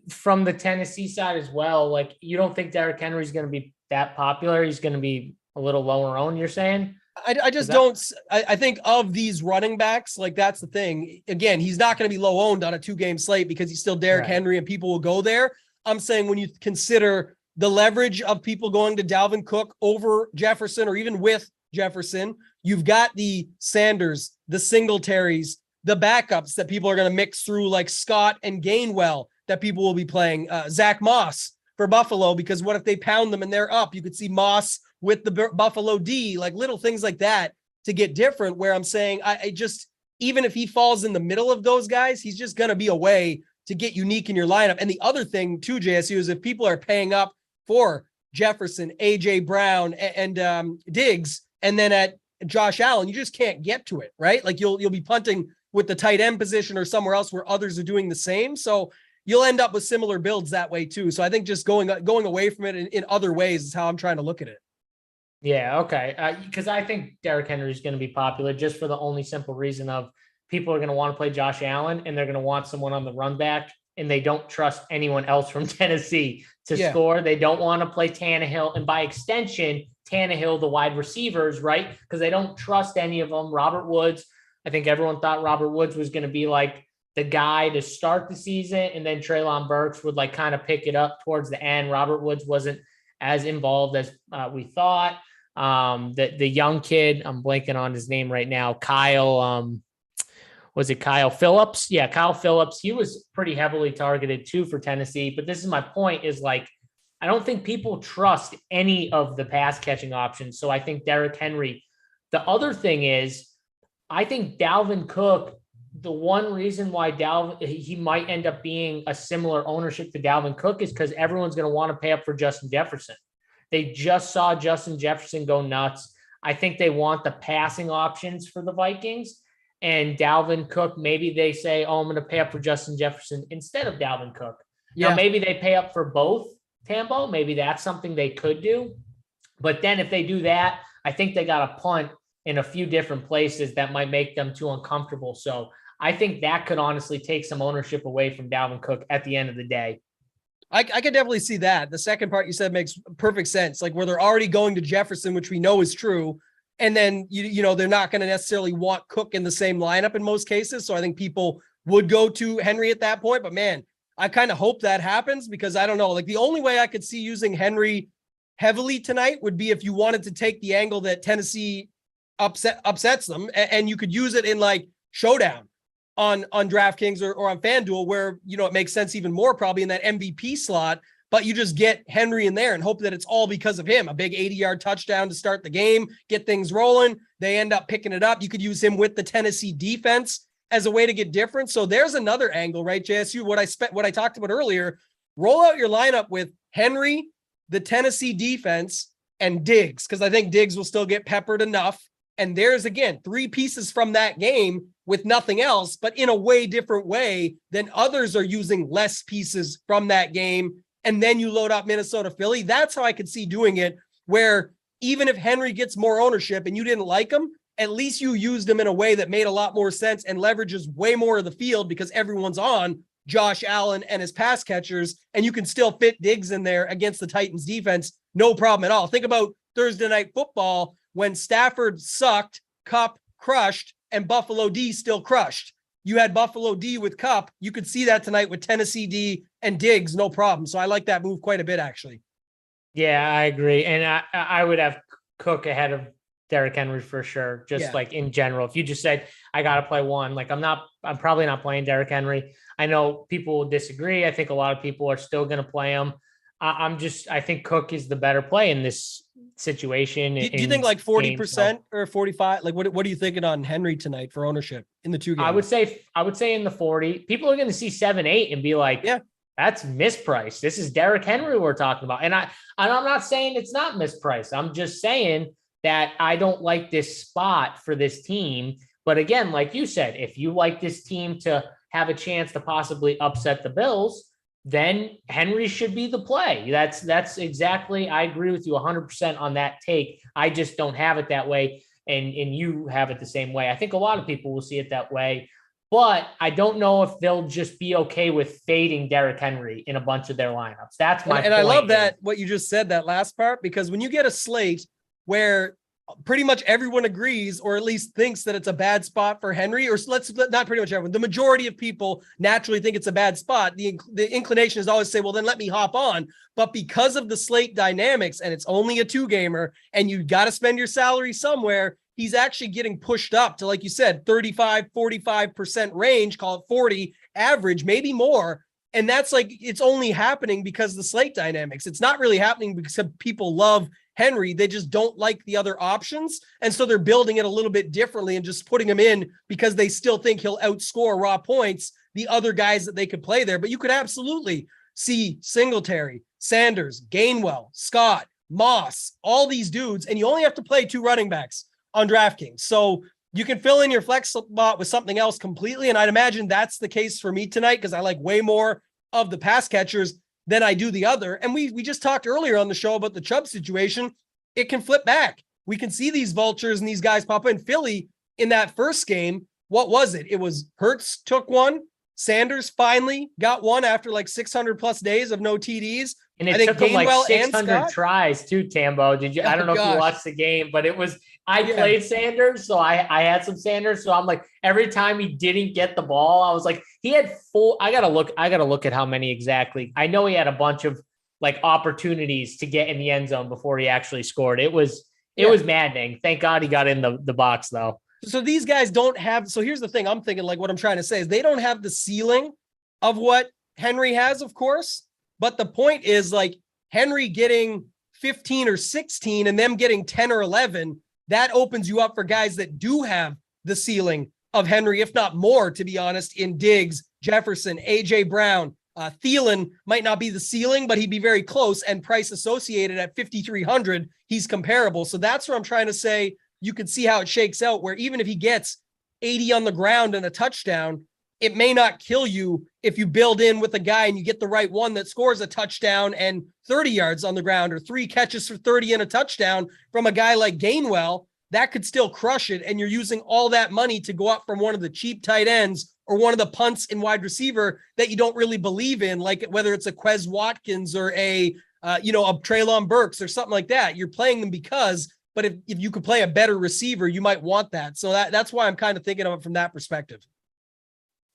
from the Tennessee side as well, like, you don't think Derrick Henry is going to be that popular? He's going to be a little lower owned, you're saying? I just don't. I think of these running backs, like, that's the thing. Again, he's not going to be low owned on a 2-game slate because he's still Derrick Henry and people will go there. I'm saying when you consider the leverage of people going to Dalvin Cook over Jefferson, or even with Jefferson, you've got the Sanders, the Singletaries, the backups that people are going to mix through, like Scott and Gainwell, that people will be playing. Zach Moss for Buffalo, because what if they pound them and they're up? You could see Moss with the Buffalo D, like little things like that to get different, where I'm saying I just, even if he falls in the middle of those guys, he's just going to be a way to get unique in your lineup. And the other thing too, JSU, is if people are paying up for Jefferson, AJ Brown, and Diggs, and then at Josh Allen, you just can't get to it, right? Like you'll be punting with the tight end position or somewhere else where others are doing the same. So you'll end up with similar builds that way too. So I think just going away from it in other ways is how I'm trying to look at it. Yeah, okay. Because I think Derrick Henry is going to be popular just for the only simple reason of people are going to want to play Josh Allen, and they're going to want someone on the run back, and they don't trust anyone else from Tennessee to score. They don't want to play Tannehill, and by extension, Tannehill, the wide receivers, right? Because they don't trust any of them. Robert Woods, I think everyone thought Robert Woods was going to be like the guy to start the season, and then Treylon Burks would like kind of pick it up towards the end. Robert Woods wasn't as involved as we thought. The young kid, I'm blanking on his name right now, Kyle, was it Kyle Phillips? Yeah, Kyle Phillips. He was pretty heavily targeted too for Tennessee. But this is my point, is like, I don't think people trust any of the pass catching options. So I think Derrick Henry. The other thing is, I think Dalvin Cook, the one reason why he might end up being a similar ownership to Dalvin Cook is because everyone's going to want to pay up for Justin Jefferson. They just saw Justin Jefferson go nuts. I think they want the passing options for the Vikings. And Dalvin Cook, maybe they say, oh, I'm going to pay up for Justin Jefferson instead of Dalvin Cook. Yeah. Now, maybe they pay up for both, Tambo. Maybe that's something they could do. But then if they do that, I think they got a punt in a few different places that might make them too uncomfortable. So I think that could honestly take some ownership away from Dalvin Cook at the end of the day. I could definitely see that. The second part you said makes perfect sense. Like where they're already going to Jefferson, which we know is true. And then, you know, they're not going to necessarily want Cook in the same lineup in most cases. So I think people would go to Henry at that point. But man, I kind of hope that happens, because I don't know, like the only way I could see using Henry heavily tonight would be if you wanted to take the angle that Tennessee upsets them, and you could use it in like Showdown on DraftKings or on FanDuel, where, you know, it makes sense even more probably in that MVP slot, but you just get Henry in there and hope that it's all because of him. A big 80-yard touchdown to start the game, get things rolling. They end up picking it up. You could use him with the Tennessee defense as a way to get different. So there's another angle, right, JSU? What I talked about earlier, roll out your lineup with Henry, the Tennessee defense, and Diggs, because I think Diggs will still get peppered enough. And there's, again, 3 pieces from that game with nothing else, but in a way different way than others are using less pieces from that game. And then you load up Minnesota, Philly. That's how I could see doing it, where even if Henry gets more ownership and you didn't like him, at least you used him in a way that made a lot more sense and leverages way more of the field, because everyone's on Josh Allen and his pass catchers, and you can still fit Diggs in there against the Titans defense. No problem at all. Think about Thursday Night Football when Stafford sucked, Kupp crushed, and Buffalo D still crushed. You had Buffalo D with Kupp. You could see that tonight with Tennessee D and Diggs, no problem. So I like that move quite a bit, actually. Yeah, I agree. And I would have Cook ahead of Derrick Henry for sure. Just like in general, if you just said, I got to play one, like I'm probably not playing Derrick Henry. I know people will disagree. I think a lot of people are still going to play him. I think Cook is the better play in this situation. Do you think like 40% or 45? Like what are you thinking on Henry tonight for ownership in the 2 games? I would say in the 40. People are going to see 7-8 and be like, yeah, that's mispriced. This is Derrick Henry we're talking about. And I'm not saying it's not mispriced. I'm just saying that I don't like this spot for this team. But again, like you said, if you like this team to have a chance to possibly upset the Bills, then Henry should be the play. That's exactly, I agree with you 100% on that take. I just don't have it that way. And you have it the same way. I think a lot of people will see it that way, but I don't know if they'll just be okay with fading Derrick Henry in a bunch of their lineups. That's my point. I love that, what you just said, that last part, because when you get a slate where pretty much everyone agrees, or at least thinks that it's a bad spot for Henry, or not pretty much everyone, the majority of people naturally think it's a bad spot. The inclination is always say, well, then let me hop on. But because of the slate dynamics, and it's only a 2-gamer, and you got to spend your salary somewhere, he's actually getting pushed up to, like you said, 35, 45% range, call it 40 average, maybe more. And that's like, it's only happening because of the slate dynamics. It's not really happening because people love Henry. They just don't like the other options. And so they're building it a little bit differently and just putting him in because they still think he'll outscore raw points the other guys that they could play there. But you could absolutely see Singletary, Sanders, Gainwell, Scott, Moss, all these dudes, and you only have to play 2 running backs on DraftKings. So you can fill in your flex spot with something else completely. And I'd imagine that's the case for me tonight, because I like way more of the pass catchers than I do the other. And we just talked earlier on the show about the Chubb situation. It can flip back. We can see these vultures and these guys pop in. Philly in that first game, what was it? It was Hurts took one. Sanders finally got one after like 600 plus days of no TDs. And it took him like 600 tries too, Tambo. Did you? I don't know if you watched the game, but it was, I played Sanders. So I had some Sanders. So I'm like, every time he didn't get the ball, I was like, he had 4. I got to look at how many exactly. I know he had a bunch of like opportunities to get in the end zone before he actually scored. It was maddening. Thank God he got in the box though. So these guys don't have, so here's the thing I'm thinking, like what I'm trying to say is they don't have the ceiling of what Henry has, of course. But the point is, like, Henry getting 15 or 16 and them getting 10 or 11, that opens you up for guys that do have the ceiling of Henry, if not more, to be honest, in Diggs, Jefferson, AJ Brown. Thielen might not be the ceiling, but he'd be very close, and price associated at 5,300, he's comparable. So that's where I'm trying to say you can see how it shakes out, where even if he gets 80 on the ground and a touchdown, it may not kill you if you build in with a guy and you get the right one that scores a touchdown and 30 yards on the ground, or 3 catches for 30 and a touchdown from a guy like Gainwell. That could still crush it. And you're using all that money to go up from one of the cheap tight ends or one of the punts in wide receiver that you don't really believe in, like whether it's a Quez Watkins or a Treylon Burks or something like that. You're playing them because, but if you could play a better receiver, you might want that. So that's why I'm kind of thinking of it from that perspective.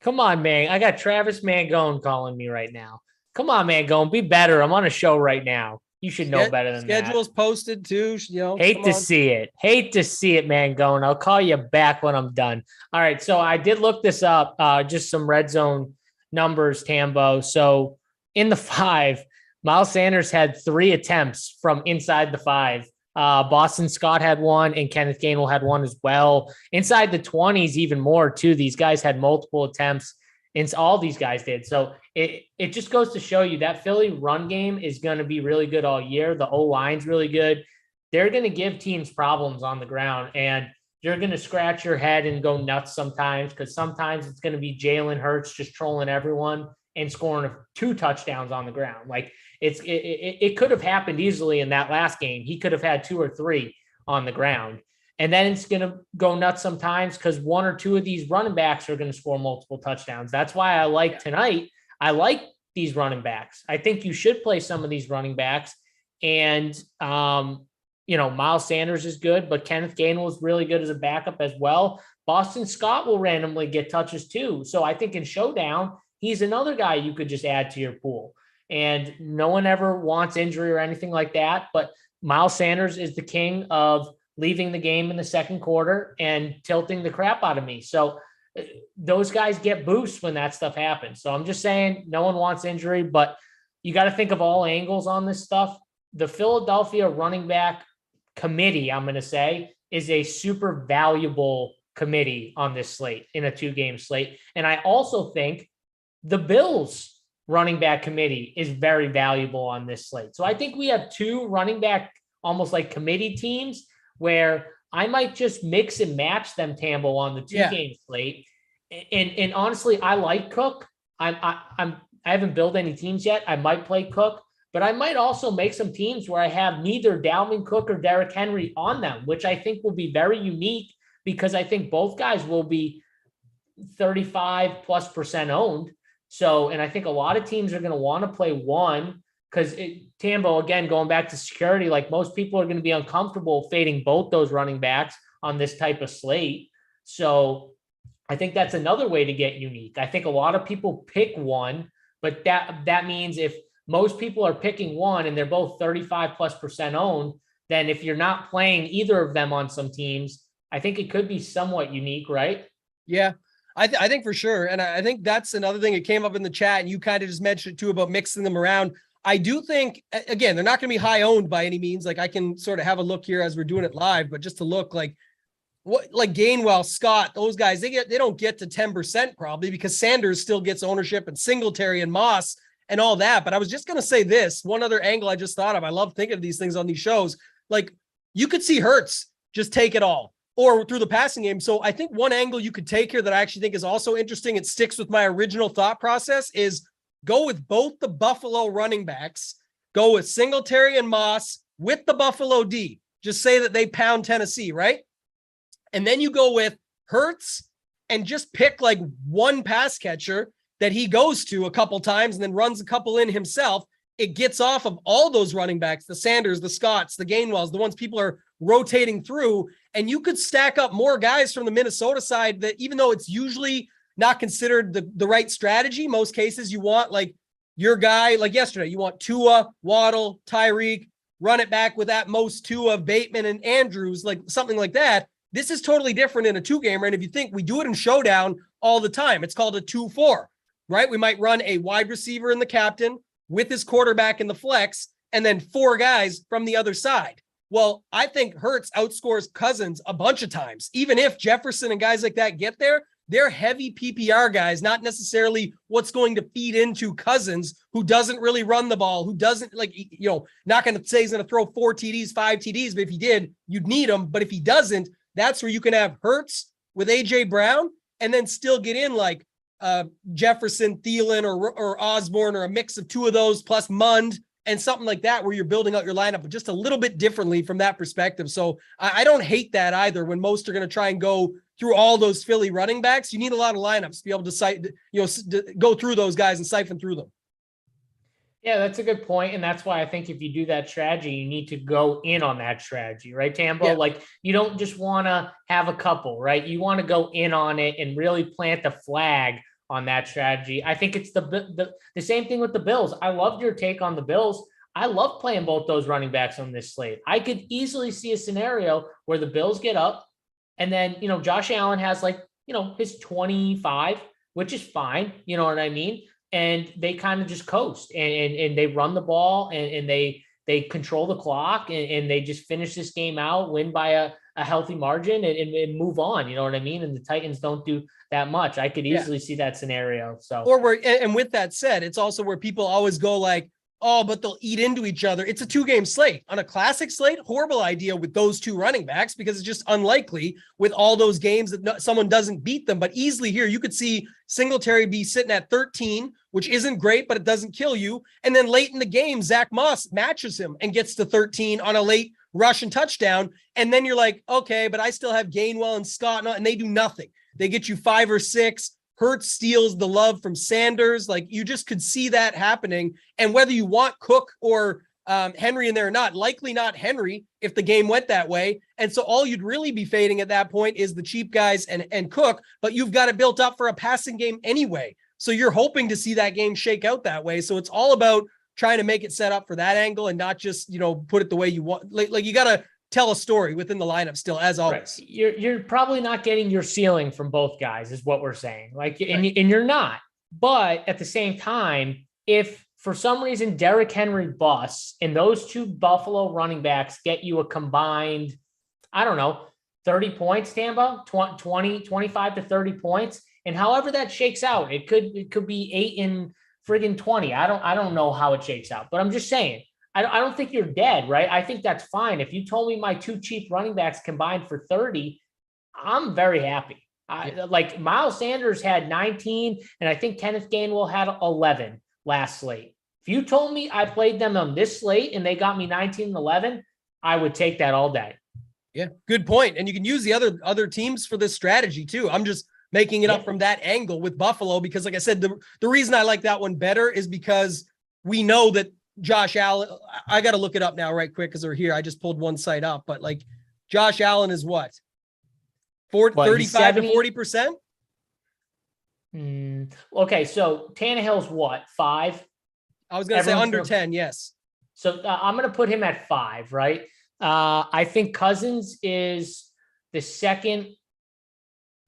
Come on, man. I got Travis Mangone calling me right now. Come on, Mangone. Be better. I'm on a show right now. You should know better than that. Schedule's posted too. Hate to see it, Mangone. I'll call you back when I'm done. All right. So I did look this up, just some red zone numbers, Tambo. So in the 5, Miles Sanders had 3 attempts from inside the 5. Boston Scott had 1 and Kenneth Gainwell had 1 as well. Inside the 20s, even more too. These guys had multiple attempts. And all these guys did. So it just goes to show you that Philly run game is going to be really good all year. The O-line's really good. They're going to give teams problems on the ground, and you're going to scratch your head and go nuts sometimes, because sometimes it's going to be Jalen Hurts just trolling everyone and scoring 2 touchdowns on the ground. Like it could have happened easily in that last game. He could have had 2 or 3 on the ground. And then it's going to go nuts sometimes because 1 or 2 of these running backs are going to score multiple touchdowns. That's why I like tonight. I like these running backs. I think you should play some of these running backs. And, Miles Sanders is good, but Kenneth Gainwell is really good as a backup as well. Boston Scott will randomly get touches too. So I think in Showdown, he's another guy you could just add to your pool. And no one ever wants injury or anything like that. But Miles Sanders is the king of leaving the game in the second quarter and tilting the crap out of me. So those guys get boosts when that stuff happens. So I'm just saying no one wants injury, but you got to think of all angles on this stuff. The Philadelphia running back committee, I'm going to say, is a super valuable committee on this slate in a 2-game slate. And I also think the Bills running back committee is very valuable on this slate. So I think we have 2 running back, almost like committee teams, where I might just mix and match them, Tambo, on the 2-game slate. And honestly, I like Cook. I haven't built any teams yet. I might play Cook, but I might also make some teams where I have neither Dalvin Cook or Derrick Henry on them, which I think will be very unique because I think both guys will be 35+% owned. So, and I think a lot of teams are going to want to play one because Tambo, again, going back to security, like most people are going to be uncomfortable fading both those running backs on this type of slate. So I think that's another way to get unique. I think a lot of people pick one, but that means if most people are picking one and they're both 35+% owned, then if you're not playing either of them on some teams, I think it could be somewhat unique, right? Yeah, I think for sure. And I think that's another thing that came up in the chat, and you kind of just mentioned it too about mixing them around. I do think, again, they're not going to be high owned by any means. Like I can sort of have a look here as we're doing it live, but just to look like Gainwell, Scott, those guys, they don't get to 10% probably because Sanders still gets ownership and Singletary and Moss and all that. But I was just going to say this, one other angle I just thought of. I love thinking of these things on these shows. Like you could see Hurts just take it all or through the passing game. So I think one angle you could take here that I actually think is also interesting, it sticks with my original thought process, is go with both the Buffalo running backs, go with Singletary and Moss with the Buffalo D. Just say that they pound Tennessee, right? And then you go with Hurts and just pick like one pass catcher that he goes to a couple times and then runs a couple in himself. It gets off of all those running backs, the Sanders, the Scotts, the Gainwells, the ones people are rotating through. And you could stack up more guys from the Minnesota side that, even though it's usually not considered the right strategy, most cases you want like your guy, like yesterday, you want Tua, Waddle, Tyreek, run it back with at most Tua, Bateman, and Andrews, like something like that. This is totally different in a 2-gamer. And if you think, we do it in Showdown all the time, it's called a 2-4, right? We might run a wide receiver in the captain with his quarterback in the flex, and then 4 guys from the other side. Well, I think Hurts outscores Cousins a bunch of times. Even if Jefferson and guys like that get there, they're heavy PPR guys, not necessarily what's going to feed into Cousins, who doesn't really run the ball, who doesn't not going to say he's going to throw 4 TDs, 5 TDs, but if he did, you'd need him. But if he doesn't, that's where you can have Hurts with AJ Brown and then still get in like Jefferson, Thielen, or Osborne, or a mix of 2 of those plus Mund and something like that, where you're building out your lineup, but just a little bit differently from that perspective. So I don't hate that either. When most are going to try and go through all those Philly running backs, you need a lot of lineups to be able to go through those guys and siphon through them. Yeah, that's a good point. And that's why I think if you do that strategy, you need to go in on that strategy, right, Tambo? Yeah. Like you don't just want to have a couple, right? You want to go in on it and really plant the flag on that strategy. I think it's the same thing with the Bills. I loved your take on the Bills. I love playing both those running backs on this slate. I could easily see a scenario where the Bills get up and then, Josh Allen has his 25, which is fine. You know what I mean? And they kind of just coast and they run the ball and they control the clock and they just finish this game out, win by a healthy margin and move on. You know what I mean? And the Titans don't do that much. I could easily see that scenario. So, and with that said, it's also where people always go like, oh, but they'll eat into each other. It's a 2-game slate. On a classic slate, horrible idea with those 2 running backs because it's just unlikely with all those games that someone doesn't beat them. But easily here, you could see Singletary be sitting at 13, which isn't great, but it doesn't kill you. And then late in the game, Zach Moss matches him and gets to 13 on a late rush and touchdown. And then you're like, okay, but I still have Gainwell and Scott, and they do nothing. They get you 5 or 6. Hurts steals the love from Sanders. Like you just could see that happening. And whether you want Cook or Henry in there or not, likely not Henry if the game went that way. And so all you'd really be fading at that point is the cheap guys and Cook, but you've got it built up for a passing game anyway. So you're hoping to see that game shake out that way. So it's all about trying to make it set up for that angle and not just, put it the way you want. Like you got to tell a story within the lineup still, as always. Right. You're probably not getting your ceiling from both guys is what we're saying. And you're not. But at the same time, if for some reason, Derrick Henry busts, and those two Buffalo running backs get you a combined, I don't know, 30 points, Tambo, 20, 25 to 30 points. And however that shakes out, it could be 8 and friggin' 20. I don't know how it shakes out, but I'm just saying, I don't think you're dead, right? I think that's fine. If you told me my two cheap running backs combined for 30, I'm very happy. Like Miles Sanders had 19, and I think Kenneth Gainwell had 11 last slate. If you told me I played them on this slate and they got me 19 and 11, I would take that all day. Yeah, good point. And you can use the other teams for this strategy too. I'm just making it up from that angle with Buffalo because, like I said, the reason I like that one better is because we know that Josh Allen, I got to look it up now right quick because they're here. I just pulled one site up, but like Josh Allen is what? 35 to 40%? Okay, so Tannehill's what, 5? I was going to say under 10, yes. So I'm going to put him at 5, right? I think Cousins is the second,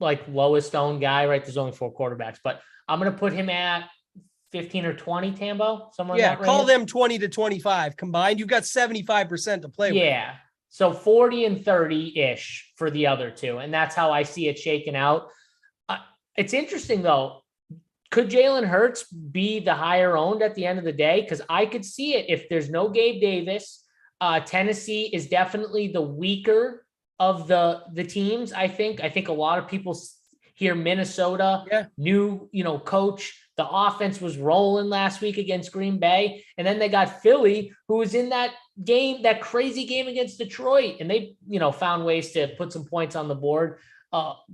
like, lowest owned guy, right? There's only 4 quarterbacks, but I'm going to put him at 15 or 20, Tambo, somewhere. Yeah, call them 20 to 25 combined. You've got 75% to play with. Yeah, so 40 and 30-ish for the other two, and that's how I see it shaking out. It's interesting, though. Could Jalen Hurts be the higher owned at the end of the day? Because I could see it if there's no Gabe Davis. Tennessee is definitely the weaker of the teams. I think a lot of people hear Minnesota, new coach. The offense was rolling last week against Green Bay, and then they got Philly, who was in that game, that crazy game against Detroit, and they found ways to put some points on the board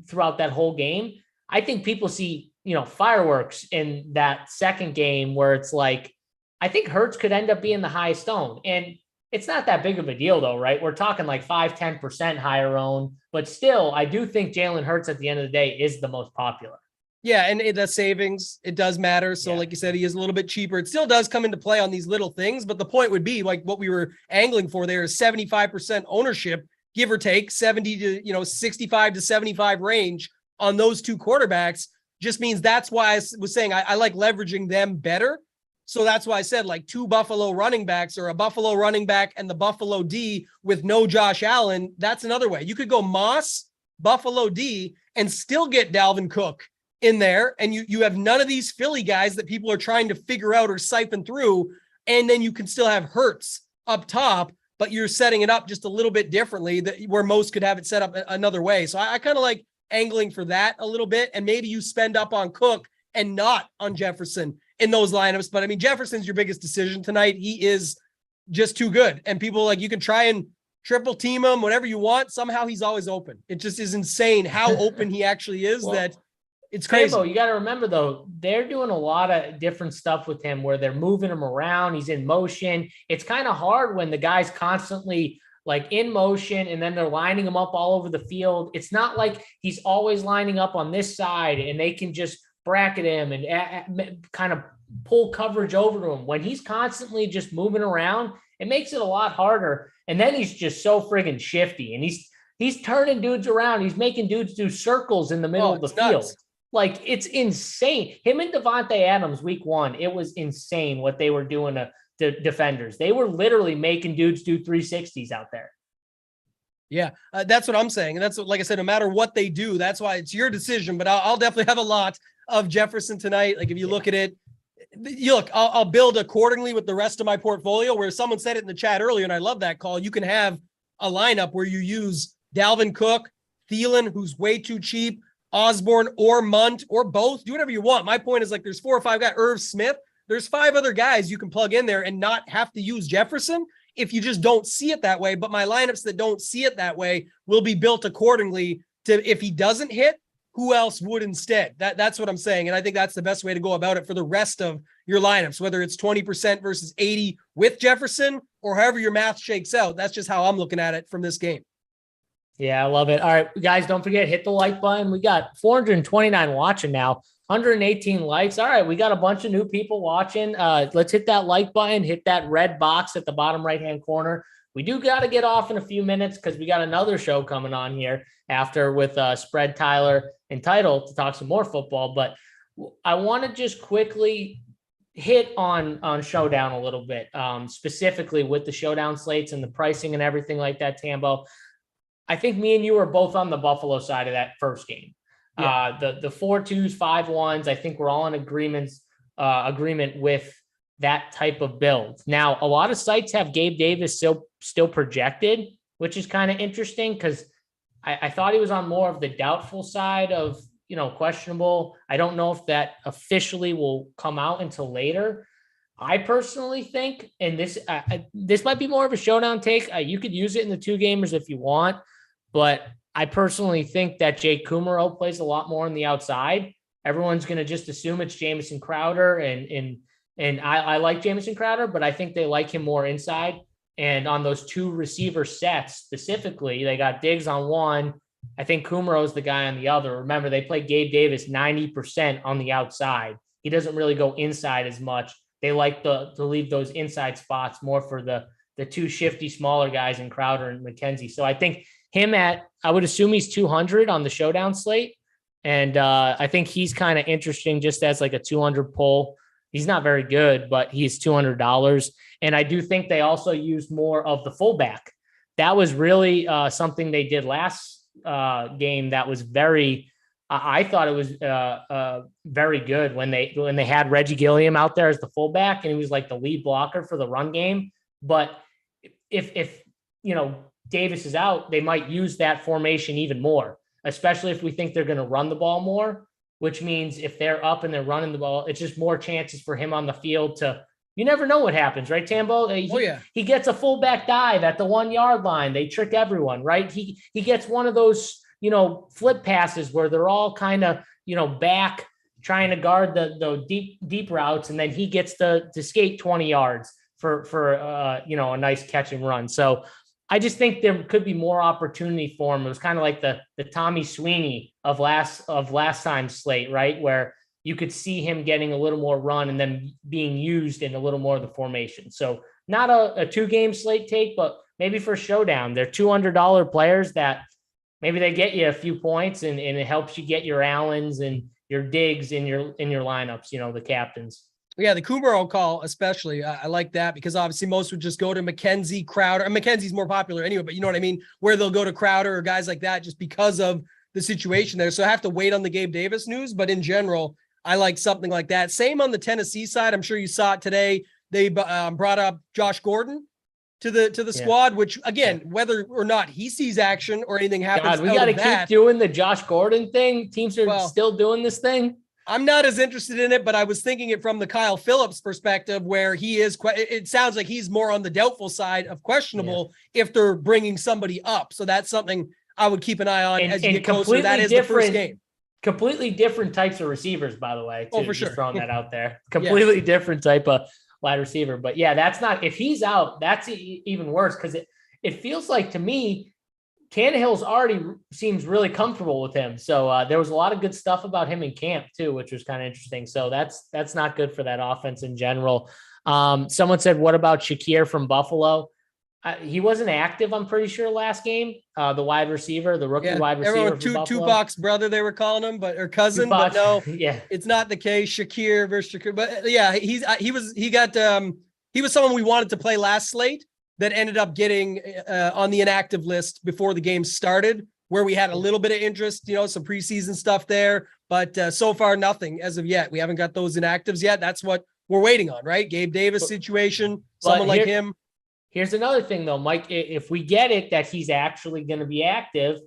throughout that whole game. I think people see fireworks in that second game where it's like, I think Hurts could end up being the highest owned. And it's not that big of a deal though, right? We're talking like 5-10% higher owned, but still, I do think Jalen Hurts at the end of the day is the most popular. Yeah, and the savings, it does matter. So like you said, he is a little bit cheaper. It still does come into play on these little things, but the point would be like what we were angling for there is 75% ownership, give or take 70 to 65 to 75 range on those two quarterbacks. Just means that's why I was saying I like leveraging them better. So that's why I said like 2 Buffalo running backs or a Buffalo running back and the Buffalo D with no Josh Allen. That's another way. You could go Moss, Buffalo D, and still get Dalvin Cook in there. And you have none of these Philly guys that people are trying to figure out or siphon through. And then you can still have Hurts up top, but you're setting it up just a little bit differently where most could have it set up another way. So I kind of like angling for that a little bit, and maybe you spend up on Cook and not on Jefferson in those lineups. But I mean, Jefferson's your biggest decision tonight. He is just too good, and people like you can try and triple team him, whatever you want. Somehow he's always open. It just is insane how open he actually is. That it's crazy. Tambo, you got to remember though, they're doing a lot of different stuff with him where they're moving him around. He's in motion. It's kind of hard when the guy's constantly like in motion and then they're lining him up all over the field. It's not like he's always lining up on this side and they can just bracket him and kind of pull coverage over to him. When he's constantly just moving around, it makes it a lot harder. And then he's just so friggin' shifty and he's turning dudes around. He's making dudes do circles in the middle of the field. Like, it's insane. Him and Devontae Adams week 1, it was insane what they were doing to the defenders. They were literally making dudes do 360s out there. Yeah, that's what I'm saying. And that's what, like I said, no matter what they do, that's why it's your decision. But I'll definitely have a lot of Jefferson tonight. Like if you look at it, I'll build accordingly with the rest of my portfolio. Where someone said it in the chat earlier, and I love that call. You can have a lineup where you use Dalvin Cook, Thielen, who's way too cheap, Osborne or Munt or both. Do whatever you want. My point is like there's 4 or 5 guys. Irv Smith. There's 5 other guys you can plug in there and not have to use Jefferson if you just don't see it that way. But my lineups that don't see it that way will be built accordingly to if he doesn't hit, who else would instead? That's what I'm saying. And I think that's the best way to go about it for the rest of your lineups, whether it's 20% versus 80 with Jefferson or however your math shakes out. That's just how I'm looking at it from this game. Yeah, I love it. All right, guys, don't forget, hit the like button. We got 429 watching now. 118 likes. All right, we got a bunch of new people watching. Let's hit that like button, hit that red box at the bottom right-hand corner. We do got to get off in a few minutes because we got another show coming on here after with Spread Tyler and Title to talk some more football. But I want to just quickly hit on Showdown a little bit, specifically with the Showdown slates and the pricing and everything like that, Tambo. I think me and you are both on the Buffalo side of that first game. The 4-2s, 5-1s. I think we're all in agreement with that type of build. Now, a lot of sites have Gabe Davis still projected, which is kind of interesting because I thought he was on more of the doubtful side of, questionable. I don't know if that officially will come out until later. I personally think, and this might be more of a Showdown take. You could use it in the 2-gamers if you want, but I personally think that Jake Kumaro plays a lot more on the outside. Everyone's going to just assume it's Jamison Crowder, and I like Jamison Crowder, but I think they like him more inside. And on those 2 receiver sets specifically, they got Diggs on one. I think Kumaro is the guy on the other. Remember, they play Gabe Davis 90% on the outside. He doesn't really go inside as much. They like to leave those inside spots more for the 2 shifty smaller guys in Crowder and McKenzie. So I think him I would assume he's 200 on the Showdown slate. And I think he's kind of interesting just as like a 200 pull. He's not very good, but he's $200. And I do think they also used more of the fullback. That was really something they did last game that was very, I thought it was very good when they had Reggie Gilliam out there as the fullback, and he was like the lead blocker for the run game. But if Davis is out, they might use that formation even more, especially if we think they're going to run the ball more, which means if they're up and they're running the ball, it's just more chances for him on the field you never know what happens, right, Tambo? He gets a fullback dive at the 1-yard line. They trick everyone, right? He gets one of those, flip passes where they're all kind of, back trying to guard the deep routes. And then he gets to skate 20 yards for a nice catch and run. So I just think there could be more opportunity for him. It was kind of like the Tommy Sweeney of last time's slate, right? Where you could see him getting a little more run and then being used in a little more of the formation. So not a 2-game slate take, but maybe for Showdown, they're $200 players that maybe they get you a few points and it helps you get your Allens and your Diggs in your lineups, the captains. Yeah, the Kumaro call especially, I like that because obviously most would just go to McKenzie, Crowder. And McKenzie's more popular anyway, but you know what I mean? Where they'll go to Crowder or guys like that just because of the situation there. So I have to wait on the Gabe Davis news, but in general, I like something like that. Same on the Tennessee side. I'm sure you saw it today. They brought up Josh Gordon to the squad, which again, whether or not he sees action or anything happens, we got to keep doing the Josh Gordon thing. Teams are still doing this thing. I'm not as interested in it, but I was thinking it from the Kyle Phillips perspective, where he is. It sounds like he's more on the doubtful side of questionable if they're bringing somebody up. So that's something I would keep an eye on as you get closer. That is the first game. Completely different types of receivers, by the way. Oh, for sure. Just throwing that out there. Completely different type of wide receiver. But yeah, that's not, if he's out, that's even worse because it feels like to me, Tannehill's already seems really comfortable with him. So there was a lot of good stuff about him in camp too, which was kind of interesting. So that's not good for that offense in general. Someone said, what about Shakir from Buffalo? He wasn't active, I'm pretty sure, last game. The wide receiver, the rookie wide receiver. Tupac's brother, they were calling him, or cousin, Tupac, but no, it's not the case. Shakir versus Shakir. But yeah, he was someone we wanted to play last slate that ended up getting on the inactive list before the game started, where we had a little bit of interest, some preseason stuff there, but so far nothing as of yet. We haven't got those inactives yet. That's what we're waiting on, right? Gabe Davis situation, someone like him. Here's another thing though, Mike, if we get it that he's actually going to be active,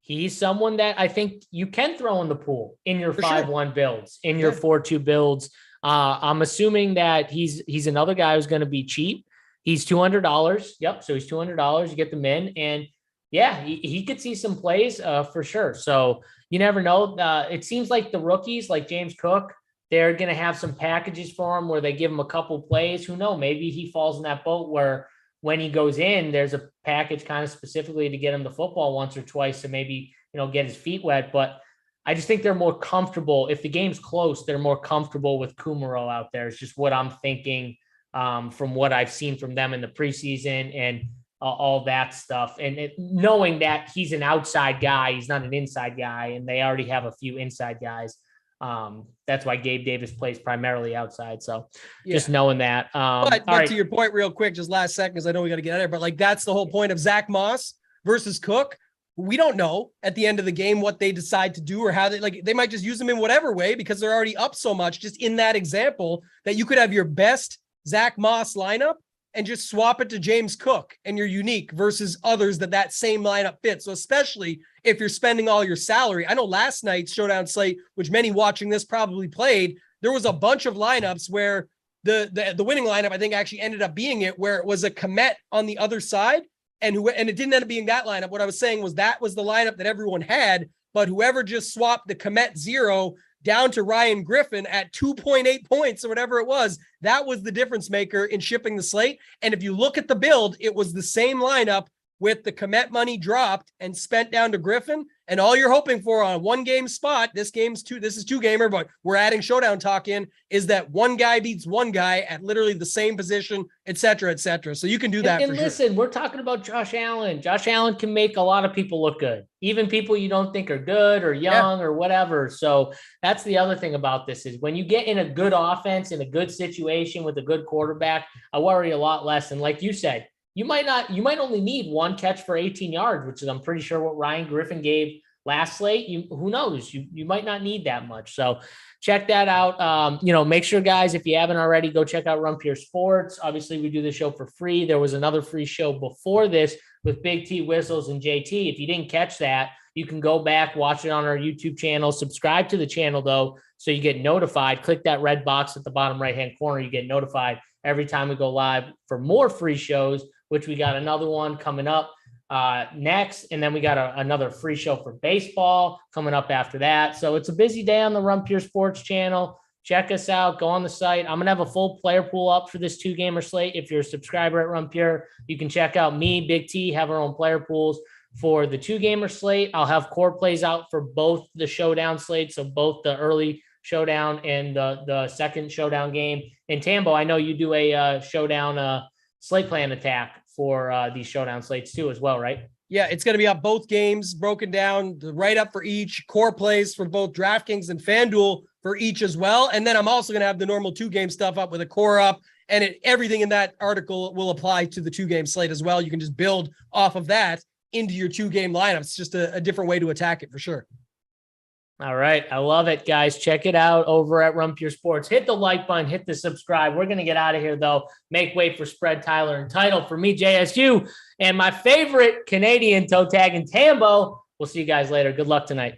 he's someone that I think you can throw in the pool in your 5-1 builds, in your 4-2 builds. I'm assuming that he's another guy who's going to be cheap. He's $200. Yep. So he's $200. You get them in, and he could see some plays for sure. So you never know. It seems like the rookies like James Cook, they're going to have some packages for him where they give him a couple plays. Who knows? Maybe he falls in that boat where when he goes in, there's a package kind of specifically to get him the football once or twice to maybe, get his feet wet. But I just think they're more comfortable. If the game's close, they're more comfortable with Kumaro out there. It's just what I'm thinking from what I've seen from them in the preseason and all that stuff. And knowing that he's an outside guy, he's not an inside guy, and they already have a few inside guys. That's why Gabe Davis plays primarily outside. So just knowing that. But to your point real quick, just last second, because I know we got to get out of there, but like, that's the whole point of Zach Moss versus Cook. We don't know at the end of the game what they decide to do or how they might just use them in whatever way because they're already up so much just in that example that you could have your best Zach Moss lineup and just swap it to James Cook and you're unique versus others that same lineup fits. So especially if you're spending all your salary. I know last night's Showdown slate, which many watching this probably played, there was a bunch of lineups where the winning lineup, I think, actually ended up being it, where it was a Komet on the other side and it didn't end up being that lineup. What I was saying was that was the lineup that everyone had, but whoever just swapped the Komet 0 down to Ryan Griffin at 2.8 points or whatever it was, that was the difference maker in shipping the slate. And if you look at the build, it was the same lineup with the Komet money dropped and spent down to Griffin. And all you're hoping for on a 1-game spot, this is 2-gamer, but we're adding Showdown talk in, is that one guy beats one guy at literally the same position, et cetera, et cetera. So you can do that. And listen, we're talking about Josh Allen. Josh Allen can make a lot of people look good, even people you don't think are good or young or whatever. So that's the other thing about this is when you get in a good offense, in a good situation with a good quarterback, I worry a lot less. And like you said, you might only need one catch for 18 yards, which is I'm pretty sure what Ryan Griffin gave last slate. Who knows? You might not need that much. So check that out. Make sure, guys, if you haven't already, go check out Run Pure Sports. Obviously, we do the show for free. There was another free show before this with Big T, Whistles, and JT. If you didn't catch that, you can go back, watch it on our YouTube channel. Subscribe to the channel, though, so you get notified. Click that red box at the bottom right-hand corner. You get notified every time we go live for more free shows, which we got another one coming up next. And then we got another free show for baseball coming up after that. So it's a busy day on the Run Pure Sports channel. Check us out. Go on the site. I'm going to have a full player pool up for this 2-gamer slate. If you're a subscriber at Run Pure, you can check out me, Big T, have our own player pools for the 2-gamer slate. I'll have core plays out for both the Showdown slates, so both the early Showdown and the second Showdown game. And Tambo, I know you do a Showdown slate plan attack for these Showdown slates too as well, right? Yeah, it's going to be up both games, broken down, the write-up for each, core plays for both DraftKings and FanDuel for each as well. And then I'm also going to have the normal 2-game stuff up with a core up, and everything in that article will apply to the 2-game slate as well. You can just build off of that into your 2-game lineup. It's just a different way to attack it for sure. All right. I love it, guys. Check it out over at Run Pure Sports. Hit the like button, hit the subscribe. We're going to get out of here, though. Make way for Spread, Tyler, and Title. For me, JSU, and my favorite Canadian toe tag and Tambo. We'll see you guys later. Good luck tonight.